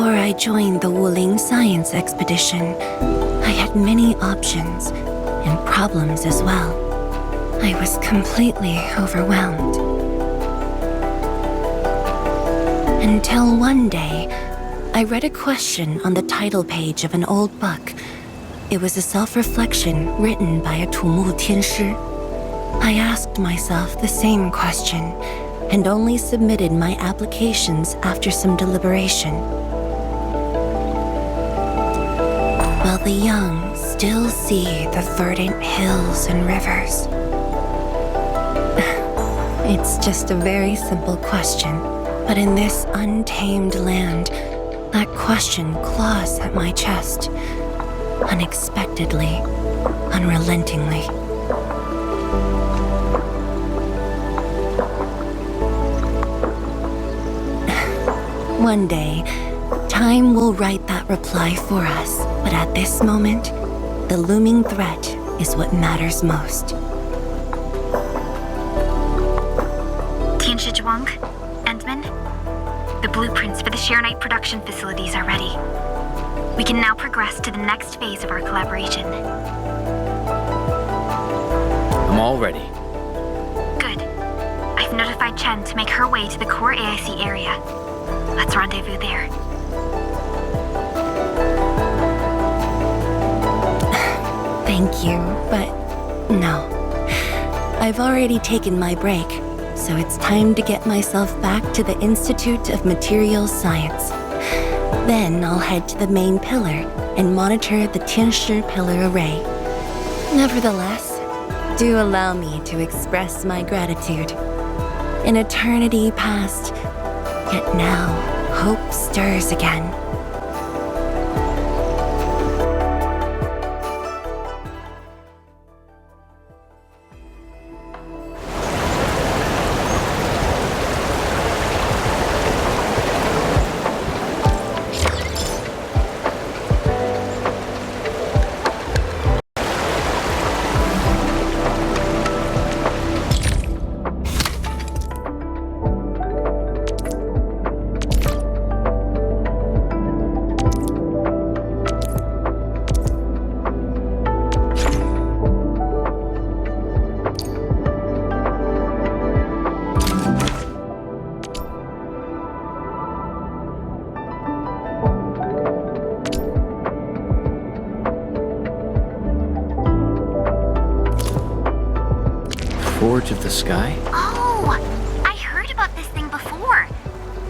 Before I joined the Wuling science expedition, I had many options and problems as well. I was completely overwhelmed. Until one day, I read a question on the title page of an old book. It was a self-reflection written by a Tumu Tianshi. I asked myself the same question, and only submitted my applications after some deliberation. While the young still see the verdant hills and rivers. It's just a very simple question, but in this untamed land, that question claws at my chest, unexpectedly, unrelentingly. One day, time will write that reply for us, but at this moment, the looming threat is what matters most. Tianshi Zhuang, Endman, the blueprints for the Sheernite production facilities are ready. We can now progress to the next phase of our collaboration. I'm all ready. Good. I've notified Chen to make her way to the core AIC area. Let's rendezvous there. Thank you, but no. I've already taken my break, so it's time to get myself back to the Institute of Materials Science. Then I'll head to the main pillar and monitor the Tianshi pillar array. Nevertheless, do allow me to express my gratitude. An eternity past, yet now hope stirs again. Forge of the Sky? Oh, I heard about this thing before.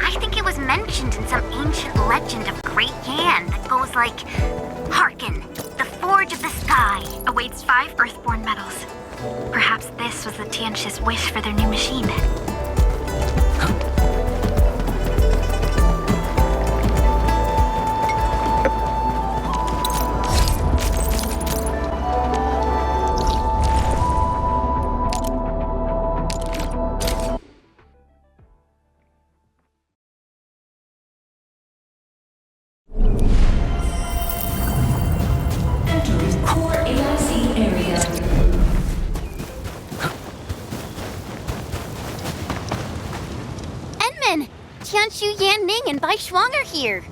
I think it was mentioned in some ancient legend of Great Yan that goes like, "Hearken, the Forge of the Sky awaits 5 Earthborn metals." Perhaps this was the Tianshi's wish for their new machine. Tianshu, Yan Ning, and Bai Shuang are here.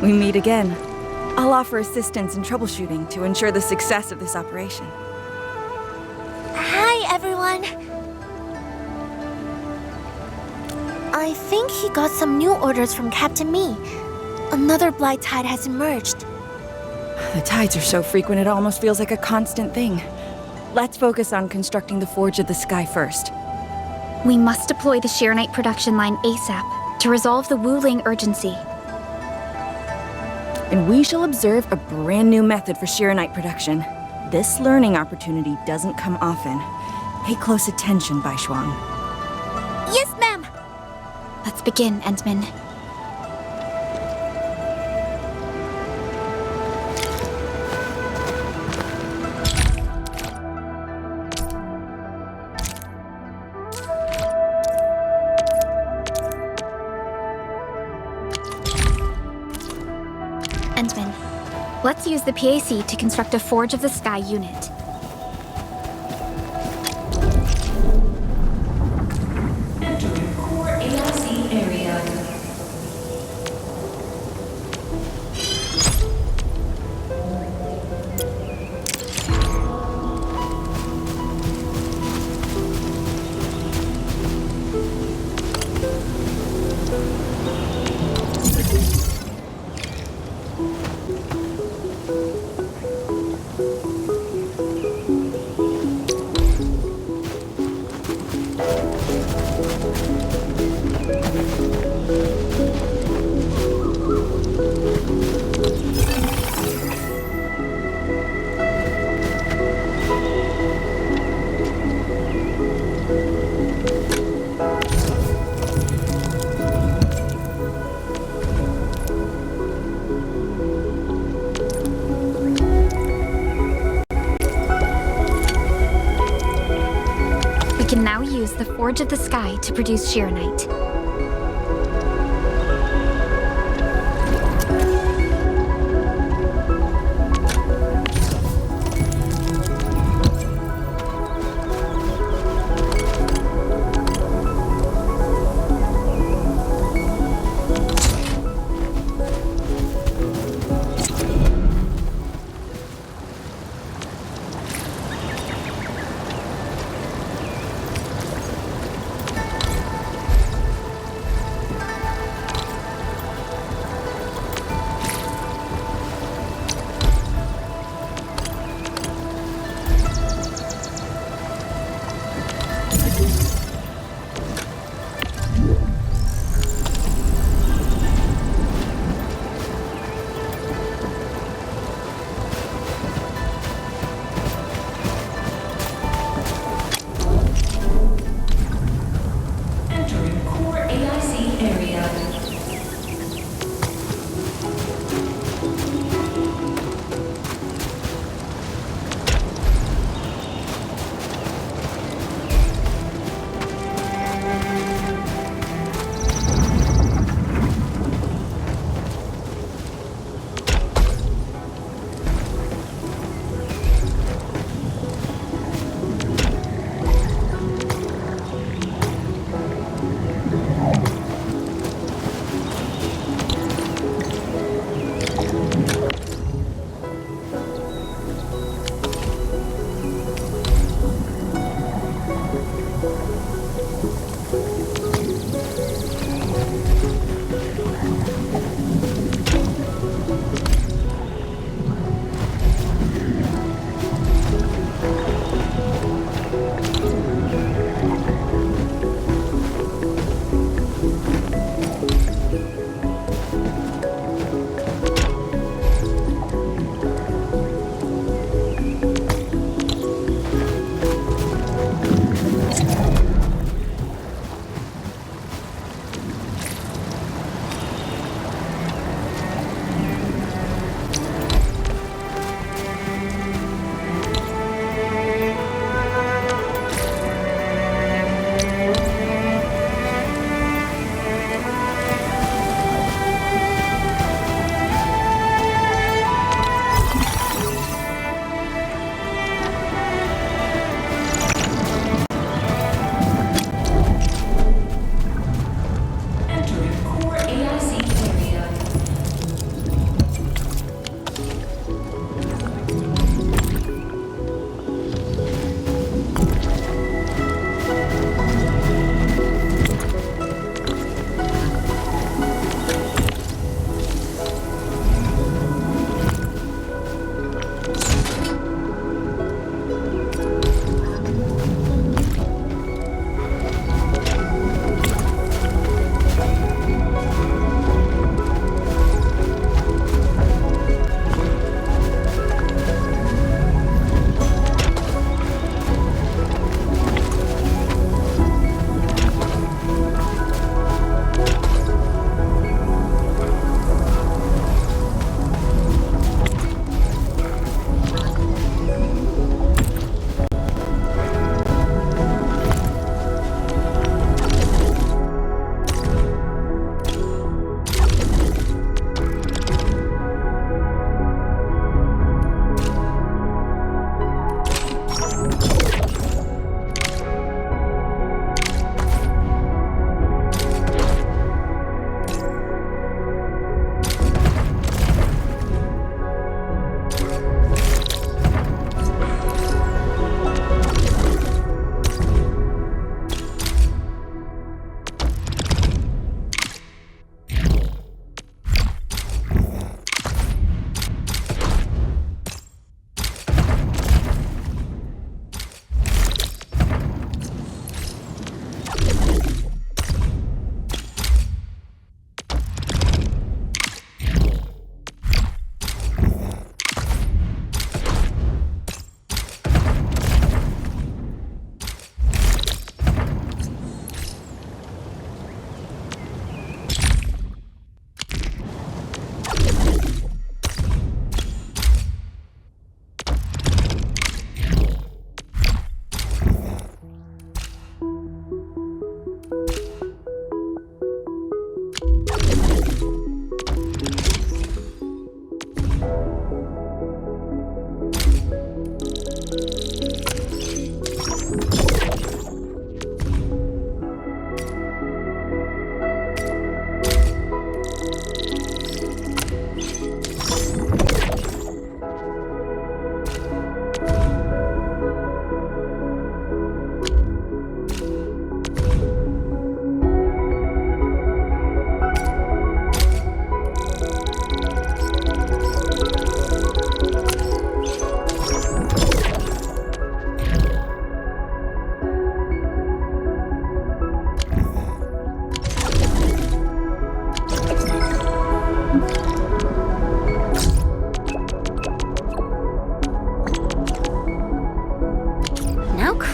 We meet again. I'll offer assistance in troubleshooting to ensure the success of this operation. Hi, everyone. I think he got some new orders from Captain Mi. Another blight tide has emerged. The tides are so frequent it almost feels like a constant thing. Let's focus on constructing the Forge of the Sky first. We must deploy the Sheernite production line ASAP to resolve the Wuling urgency. And we shall observe a brand new method for Sheernite production. This learning opportunity doesn't come often. Pay close attention, Bai Shuang. Yes, ma'am. Let's begin, Endman. Endman, let's use the PAC to construct a Forge of the Sky unit. Enter core AIC area. the Forge of the Sky to produce Shiranite.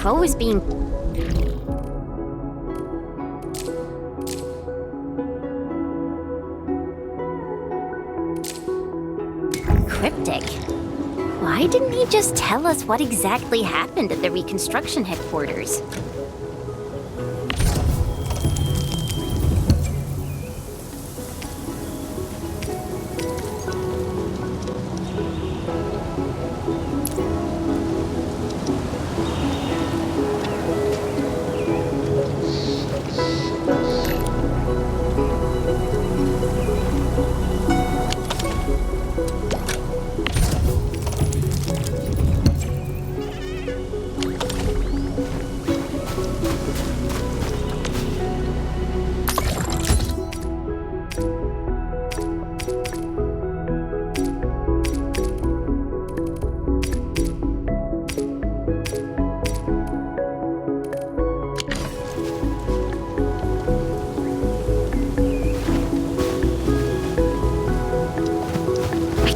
Crow is being cryptic. Why didn't he just tell us what exactly happened at the reconstruction headquarters?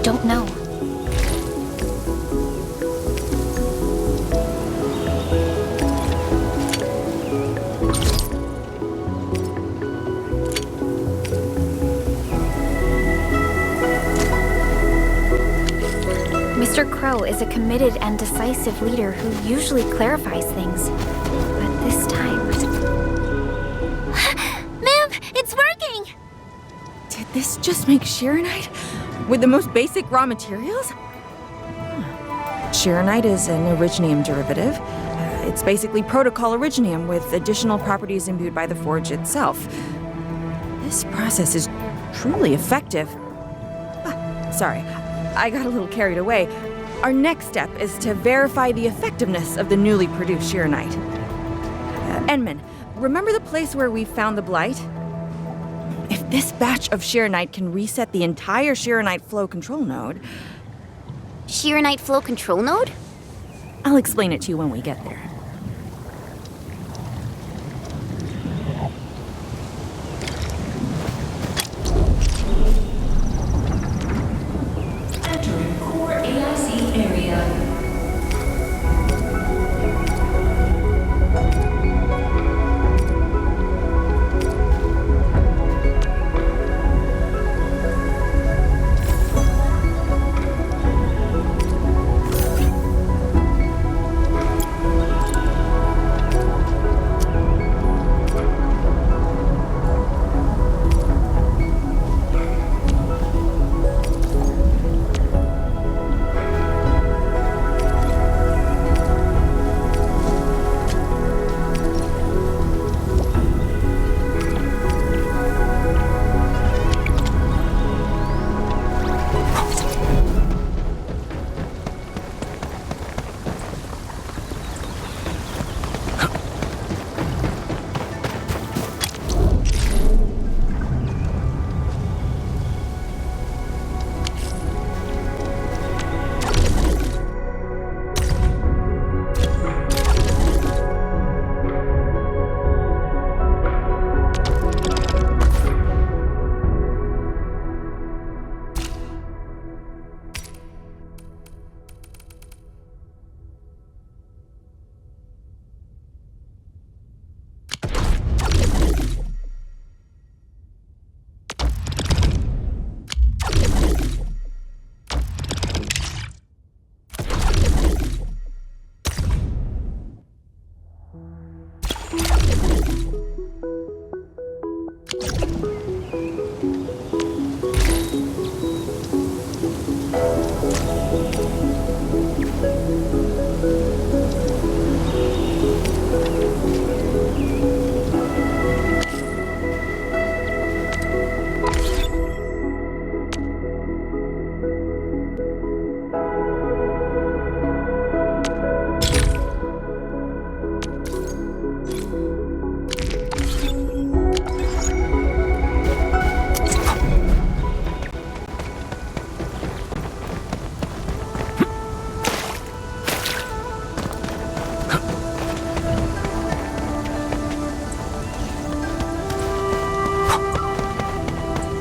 Don't know. Mr. Crow is a committed and decisive leader who usually clarifies things. But this time... Ma'am, it's working! Did this just make Shirenite? With the most basic raw materials? Shirenite is an originium derivative. It's basically protocol originium with additional properties imbued by the forge itself. This process is truly effective. Sorry, I got a little carried away. Our next step is to verify the effectiveness of the newly produced Shirenite. Enman, remember the place where we found the Blight? If this batch of Shirenite can reset the entire Shirenite flow control node... Shirenite flow control node? I'll explain it to you when we get there. Entering core AIC area.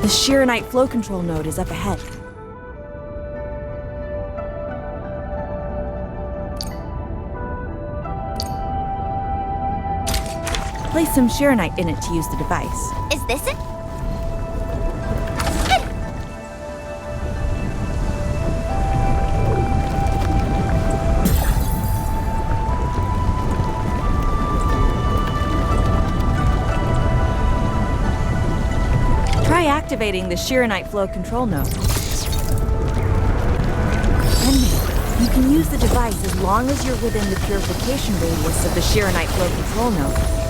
The Shirenite flow control node is up ahead. place some Shirenite in it to use the device. Is this it? Try activating the Shirenite flow control node. You can use the device as long as you're within the purification radius of the Shirenite flow control node.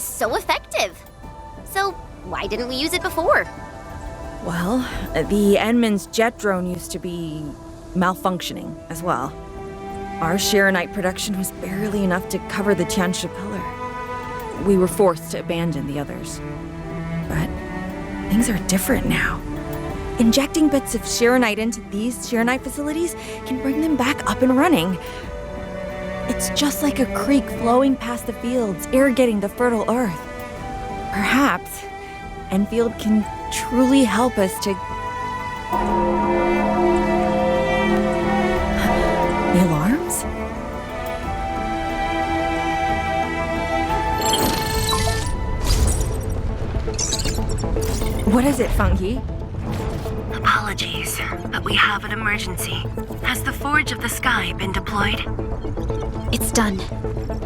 So effective. So, why didn't we use it before? Well, the Enman's jet drone used to be malfunctioning as well. Our Shirenite production was barely enough to cover the Tianxia pillar. We were forced to abandon the others. But things are different now. Injecting bits of Shirenite into these Shirenite facilities can bring them back up and running. It's just like a creek flowing past the fields, irrigating the fertile earth. Perhaps Endfield can truly help us to... The alarms? What is it, Funky? Apologies, but we have an emergency. Has the Forge of the Sky been deployed? It's done.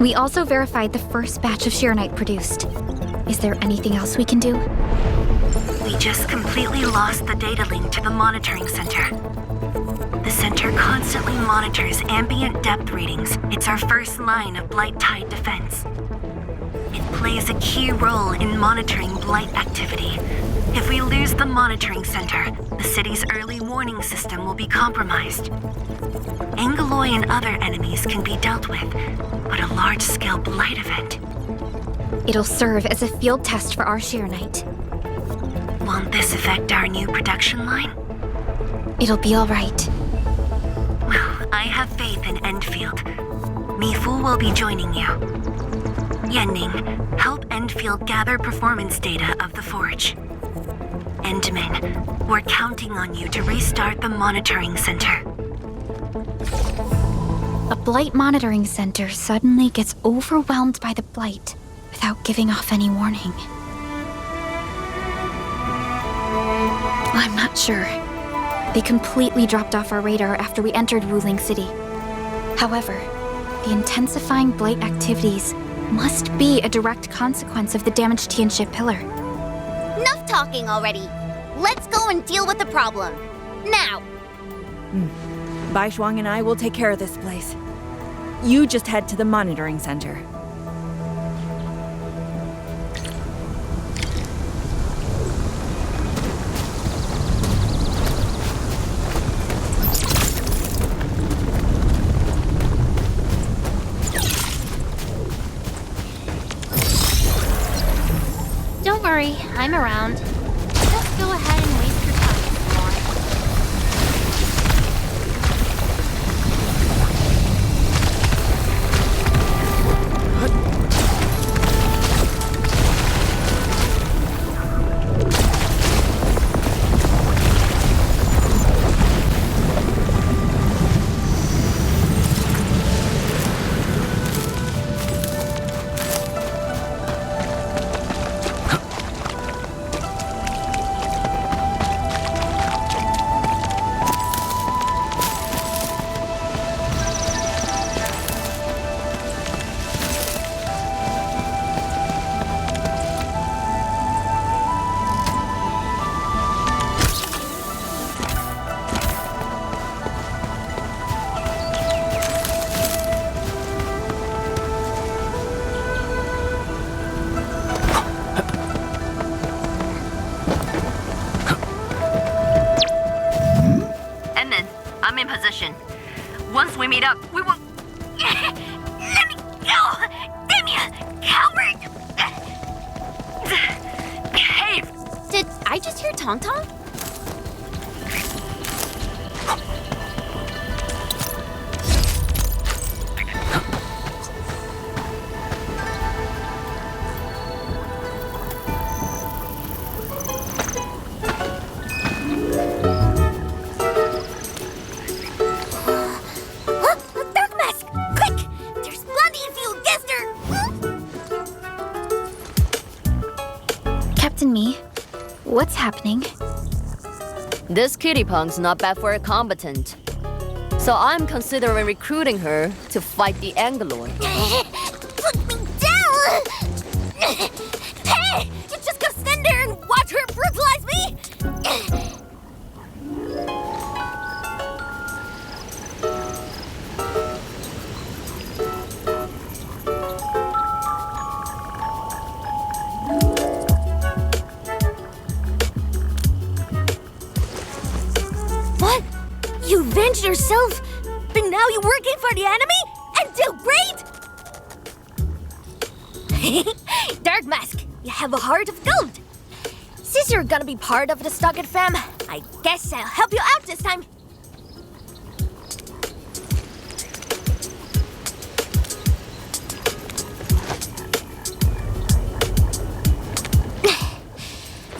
We also verified the first batch of Shirenite produced. Is there anything else we can do? We just completely lost the data link to the monitoring center. The center constantly monitors ambient depth readings. It's our first line of blight tide defense. It plays a key role in monitoring blight activity. If we lose the monitoring center, the city's early warning system will be compromised. Angeloi and other enemies can be dealt with, but a large-scale blight event... It'll serve as a field test for our Shirenite. Won't this affect our new production line? It'll be all right. Well, I have faith in Endfield. Mifu will be joining you. Yenning, help Endfield gather performance data of the Forge. Endman, we're counting on you to restart the monitoring center. A blight monitoring center suddenly gets overwhelmed by the blight without giving off any warning. I'm not sure. They completely dropped off our radar after we entered Wuling City. However, the intensifying blight activities must be a direct consequence of the damaged Tianxia pillar. Enough talking already. Let's go and deal with the problem. Now! Bai Shuang and I will take care of this place. You just head to the monitoring center. Don't worry, I'm around. Just go ahead and waste your time if you want. I'm in position. Once we meet up, we will... Let me go! Damn you, coward! Cave! Did I just hear Tong Tong? What's happening? This kitty punk's not bad for a combatant. So I'm considering recruiting her to fight the Angelor. Put me down! Hey! You just gonna stand there and watch her brutalize me? What? You avenged yourself, but now you're working for the enemy? And do great? Dark Mask, you have a heart of gold. Since you're gonna be part of the Stockade fam, I guess I'll help you out this time.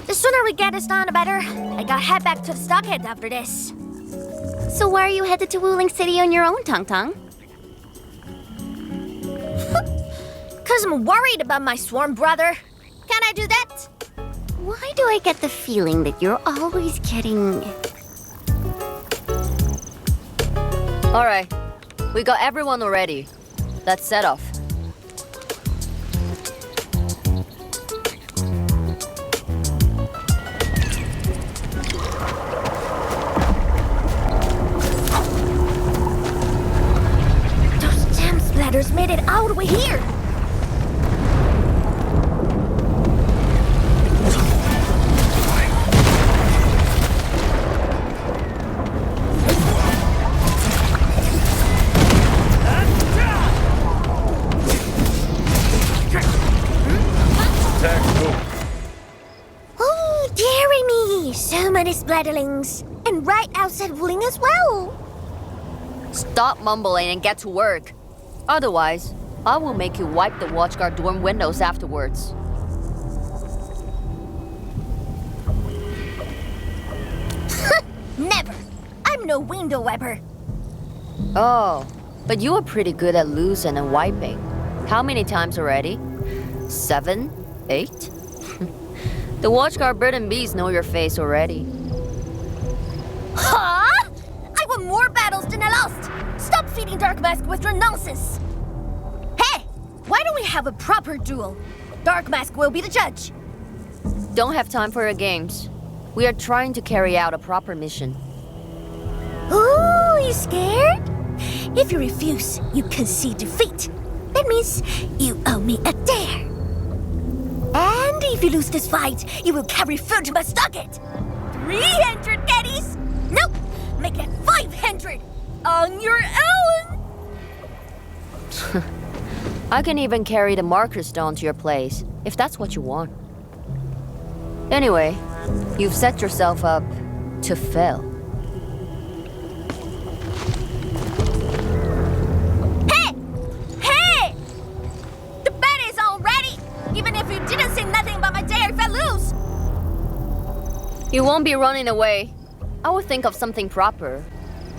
The sooner we get this done, the better. I gotta head back to the Stockade after this. So why are you headed to Wuling City on your own, Tong Tong? Cause I'm worried about my swarm brother. Can I do that? Why do I get the feeling that you're always getting... Alright, we got everyone already. Let's set off. Those jam splatters made it all the way here. Oh, dearie me! So many splatterlings. And right outside Wuling as well. Stop mumbling and get to work. Otherwise, I will make you wipe the watchguard dorm windows afterwards. Never! I'm no window wiper. Oh, but you are pretty good at losing and wiping. How many times already? 7? 8? The watchguard bird and bees know your face already. Huh? I won more battles than I lost! Stop feeding Dark Mask with your nonsense! Hey! Why don't we have a proper duel? Dark Mask will be the judge. Don't have time for your games. We are trying to carry out a proper mission. Ooh, you scared? If you refuse, you concede defeat. That means you owe me a dare. And if you lose this fight, you will carry food to my stockade. 300 caddies? Nope! Make it 500! On your own! I can even carry the marker stone to your place, if that's what you want. Anyway, you've set yourself up to fail. Hey! Hey! The bet is all ready! Even if you didn't say nothing about my dare if I lose! You won't be running away. I will think of something proper,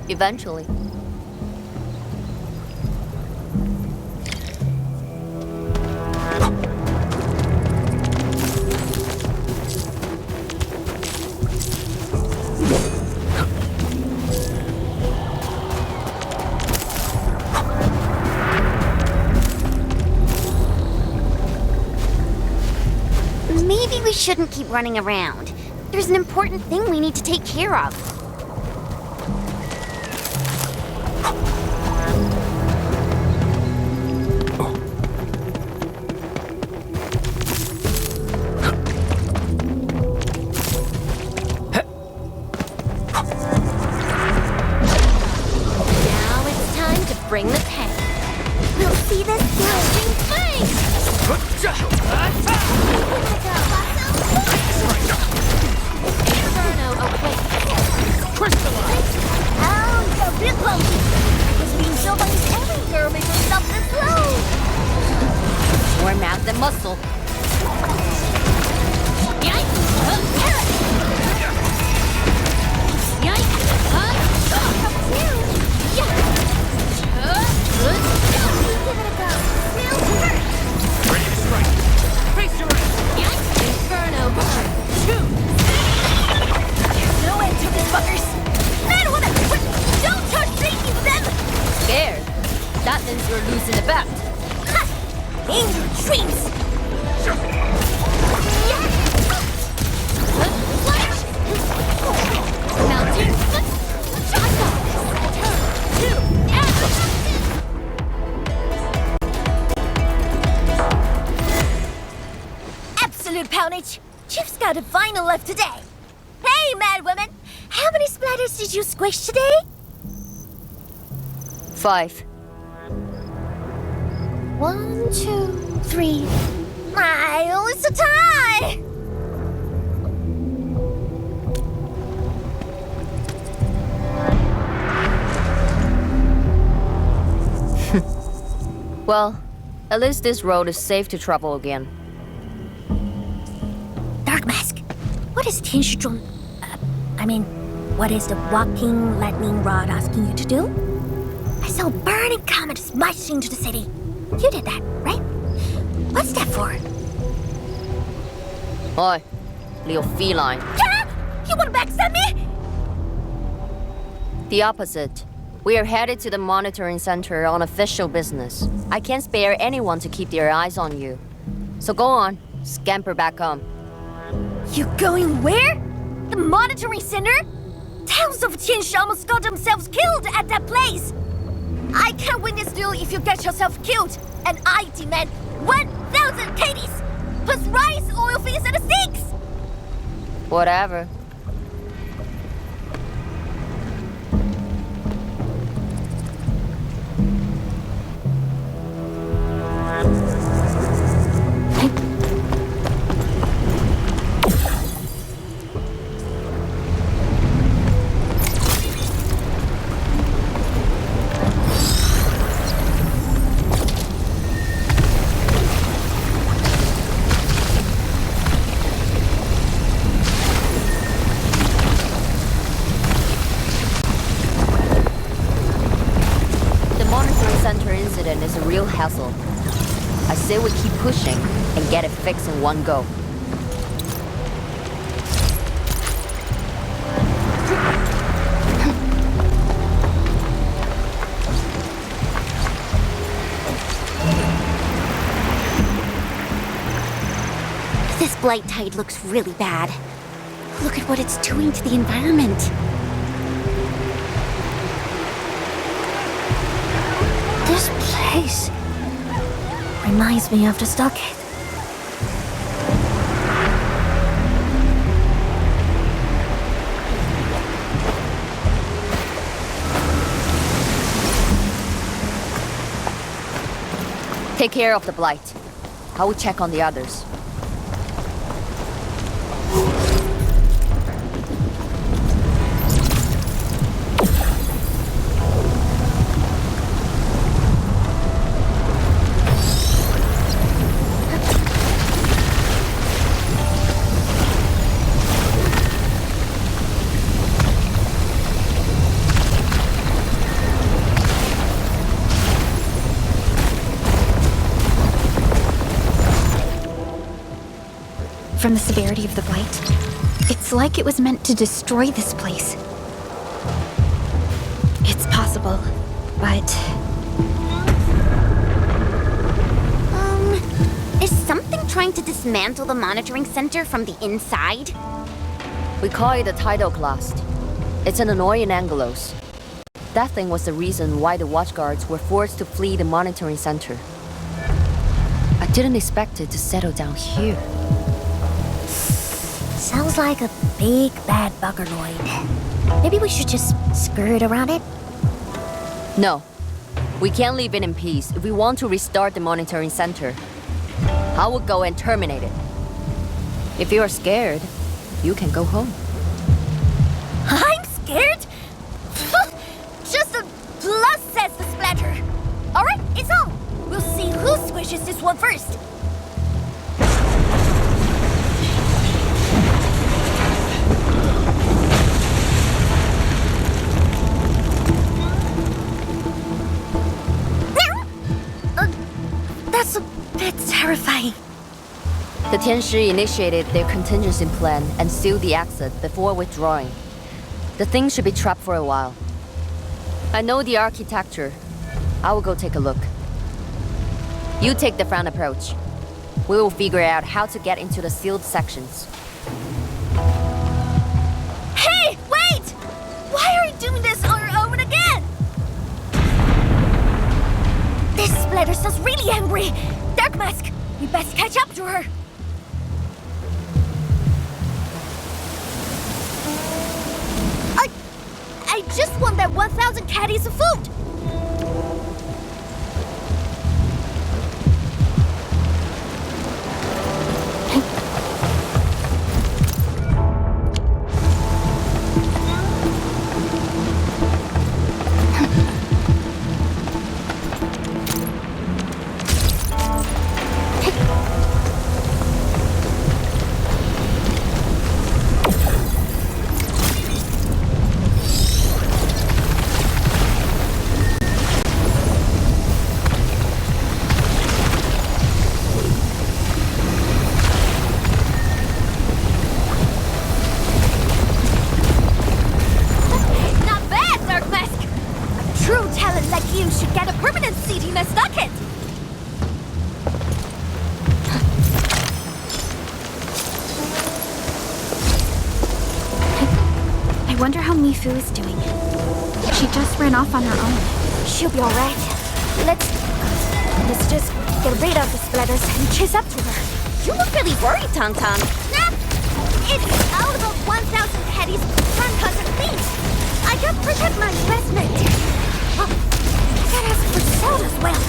eventually. Maybe we shouldn't keep running around. There's an important thing we need to take care of. real close. Because being so by his own girl makes him stop this slow. More math than muscle. Ready to strike. Face your ass. Inferno burn. 2. There's no end to these fuckers. I don't wanna. Don't start thinking them. Scared? That means you're losing the bet. Ha! In your dreams. Absolute poundage. Chief's got a final left today. Hey, mad women. How many splatters did you squish today? 5. 1, 2, 3. Oh, it's a tie! Well, at least this road is safe to travel again. Dark Mask, what is Tianshizhuang? What is the walking lightning rod asking you to do? I saw a burning comet smashed into the city. You did that, right? What's that for? Oi, little feline. Yeah! You want to backstab me? The opposite. We are headed to the monitoring center on official business. I can't spare anyone to keep their eyes on you. So go on, scamper back home. You going where? The monitoring center? Thousands of Tianshi almost got themselves killed at that place. I can't win this duel if you get yourself killed. And I demand 1,000 KDs, plus rice, oil fees, and a six. Whatever. Is a real hassle. I say we keep pushing and get it fixed in one go. This blight tide looks really bad. Look at what it's doing to the environment. This place reminds me of the stockade. Take care of the blight. I will check on the others. From the severity of the blight, it's like it was meant to destroy this place. It's possible, but... Is something trying to dismantle the monitoring center from the inside? We call it the tidal blast. It's an annoying Angelos. That thing was the reason why the watchguards were forced to flee the monitoring center. I didn't expect it to settle down here. Sounds like a big bad buggernoid. Maybe we should just skirt around it? No. We can't leave it in peace if we want to restart the monitoring center. I will go and terminate it. If you are scared, you can go home. I'm scared? Just a That's a bit terrifying. The Tianshi initiated their contingency plan and sealed the exit before withdrawing. The thing should be trapped for a while. I know the architecture. I will go take a look. You take the front approach. We will figure out how to get into the sealed sections. Hey, wait! Why are we doing this over and over again? This Splatter's really angry. Dark Mask, you best catch up to her. I just want that 1,000 caddies of food. I wonder how Mifu is doing. She just ran off on her own. She'll be alright. Let's just get rid of the splatters and chase up to her. You look really worried, Tong Tong. Nah! It's all about 1,000 caddies, front cuts and things. I gotta protect my investment. Oh, that has for sale as well.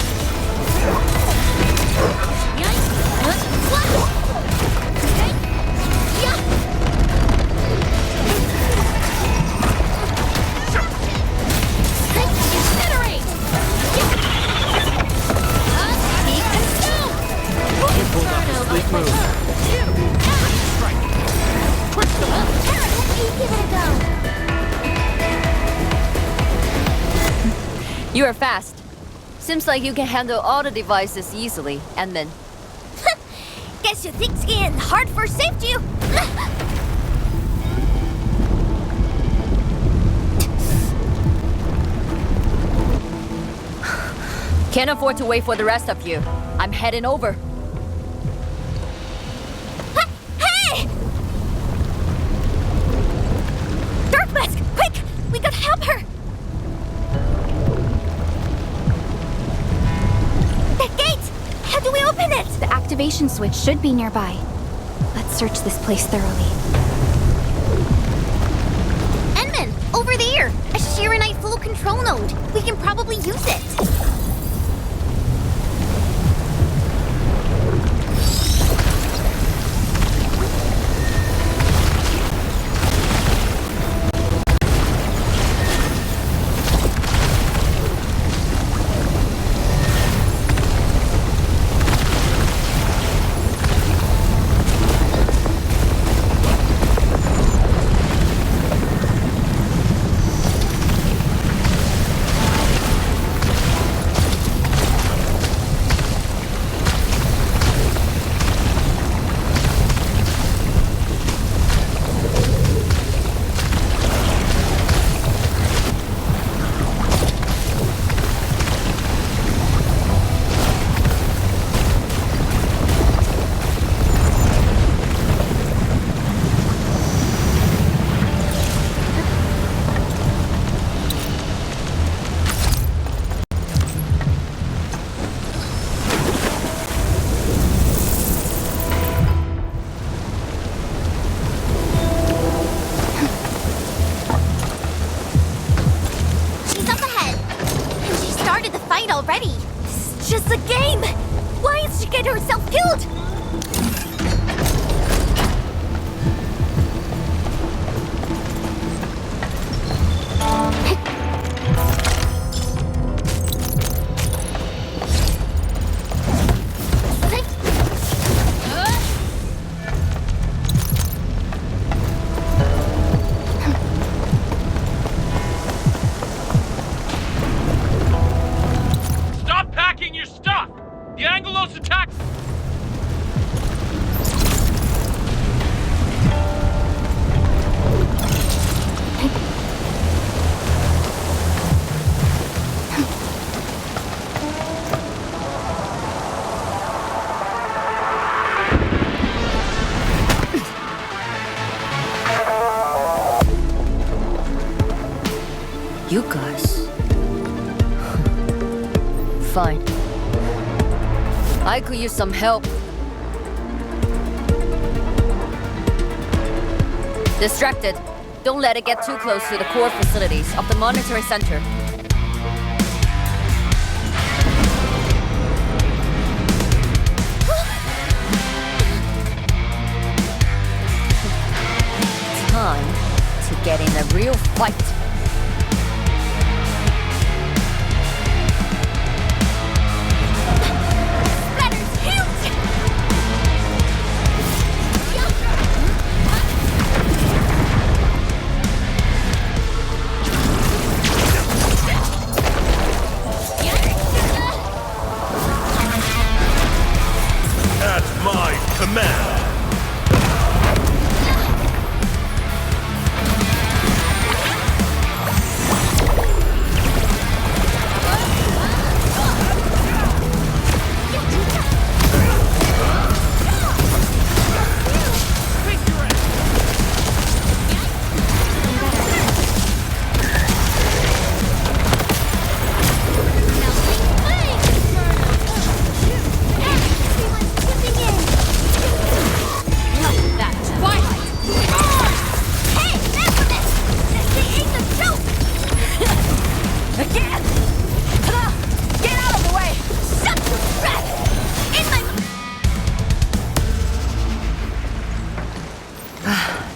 You are fast. Seems like you can handle all the devices easily, Edmund. Guess you think skiing hard for saved you? Can't afford to wait for the rest of you. I'm heading over. Hey! Dark Mask, quick! We gotta help her! That gate! How do we open it? The activation switch should be nearby. Let's search this place thoroughly. Enman, over there! A Shiranite full control node. We can probably use it. Already. This is just a game. Why is she getting herself killed? The angle close attack! You guys. Fine. I could use some help. Distracted. Don't let it get too close to the core facilities of the monitoring center. Time to get in a real fight.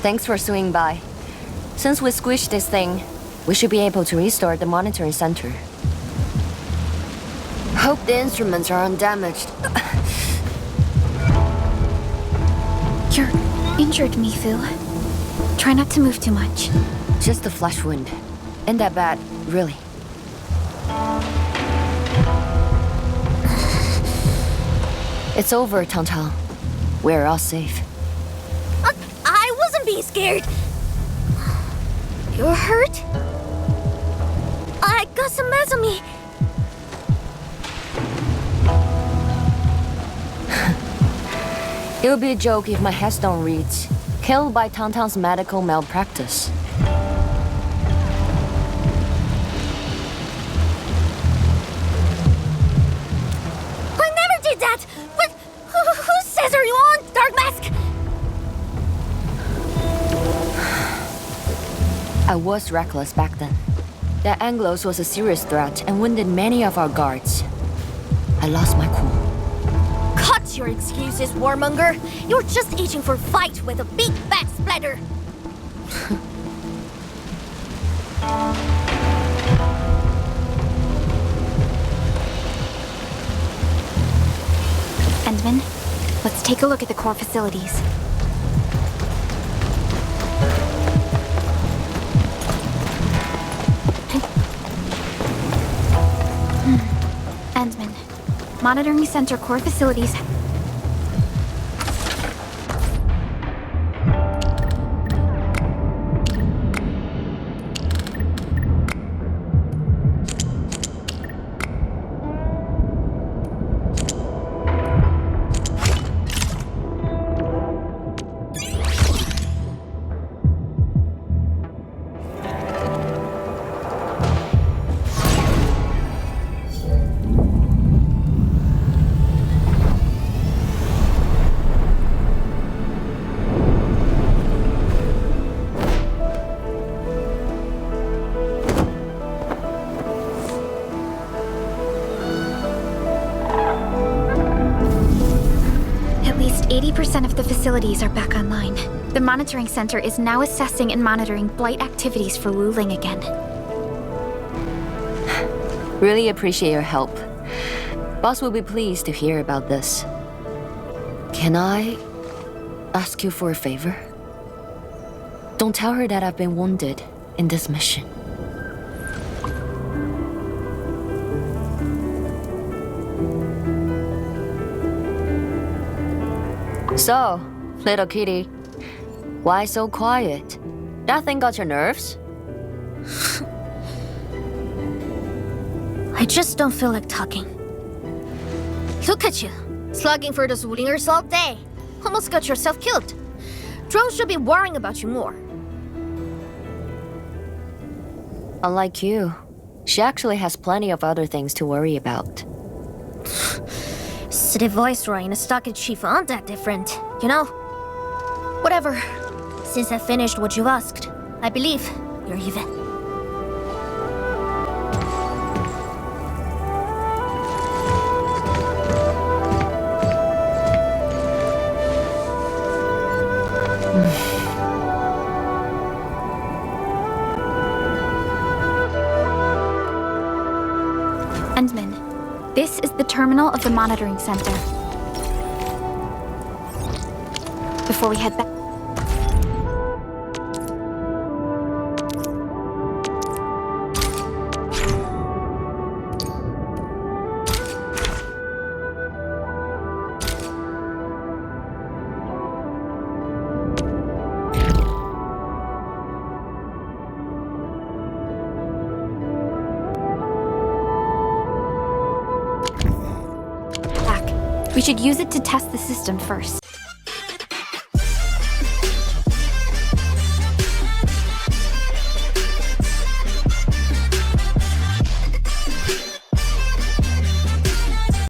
Thanks for swinging by. Since we squished this thing, we should be able to restore the monitoring center. Hope the instruments are undamaged. You're injured, Mifu. Try not to move too much. Just a flesh wound. Ain't that bad, really. It's over, Tang. We're all safe. I wasn't being scared. You're hurt? I got some meds on me. It would be a joke if my headstone reads, "Killed by Tang's medical malpractice." I never did that! But who says are you on, Dark Mask? I was reckless back then. That Anglos was a serious threat and wounded many of our guards. I lost my cool. Cut your excuses, warmonger. You're just itching for a fight with a big fat splatter. Endman, let's take a look at the core facilities. Endman, monitoring center core facilities. At least 80% of the facilities are back online. The monitoring center is now assessing and monitoring blight activities for Wuling again. Really appreciate your help. Boss will be pleased to hear about this. Can I ask you for a favor? Don't tell her that I've been wounded in this mission. So, little kitty, why so quiet? That thing got your nerves? I just don't feel like talking. Look at you, slugging for those Wulingers all day. Almost got yourself killed. Drones should be worrying about you more. Unlike you, she actually has plenty of other things to worry about. City Viceroy and a stocky chief aren't that different, you know? Whatever. Since I finished what you asked, I believe you're even. Endman, this is the terminal of the monitoring center. Before we head back... We should use it to test the system first.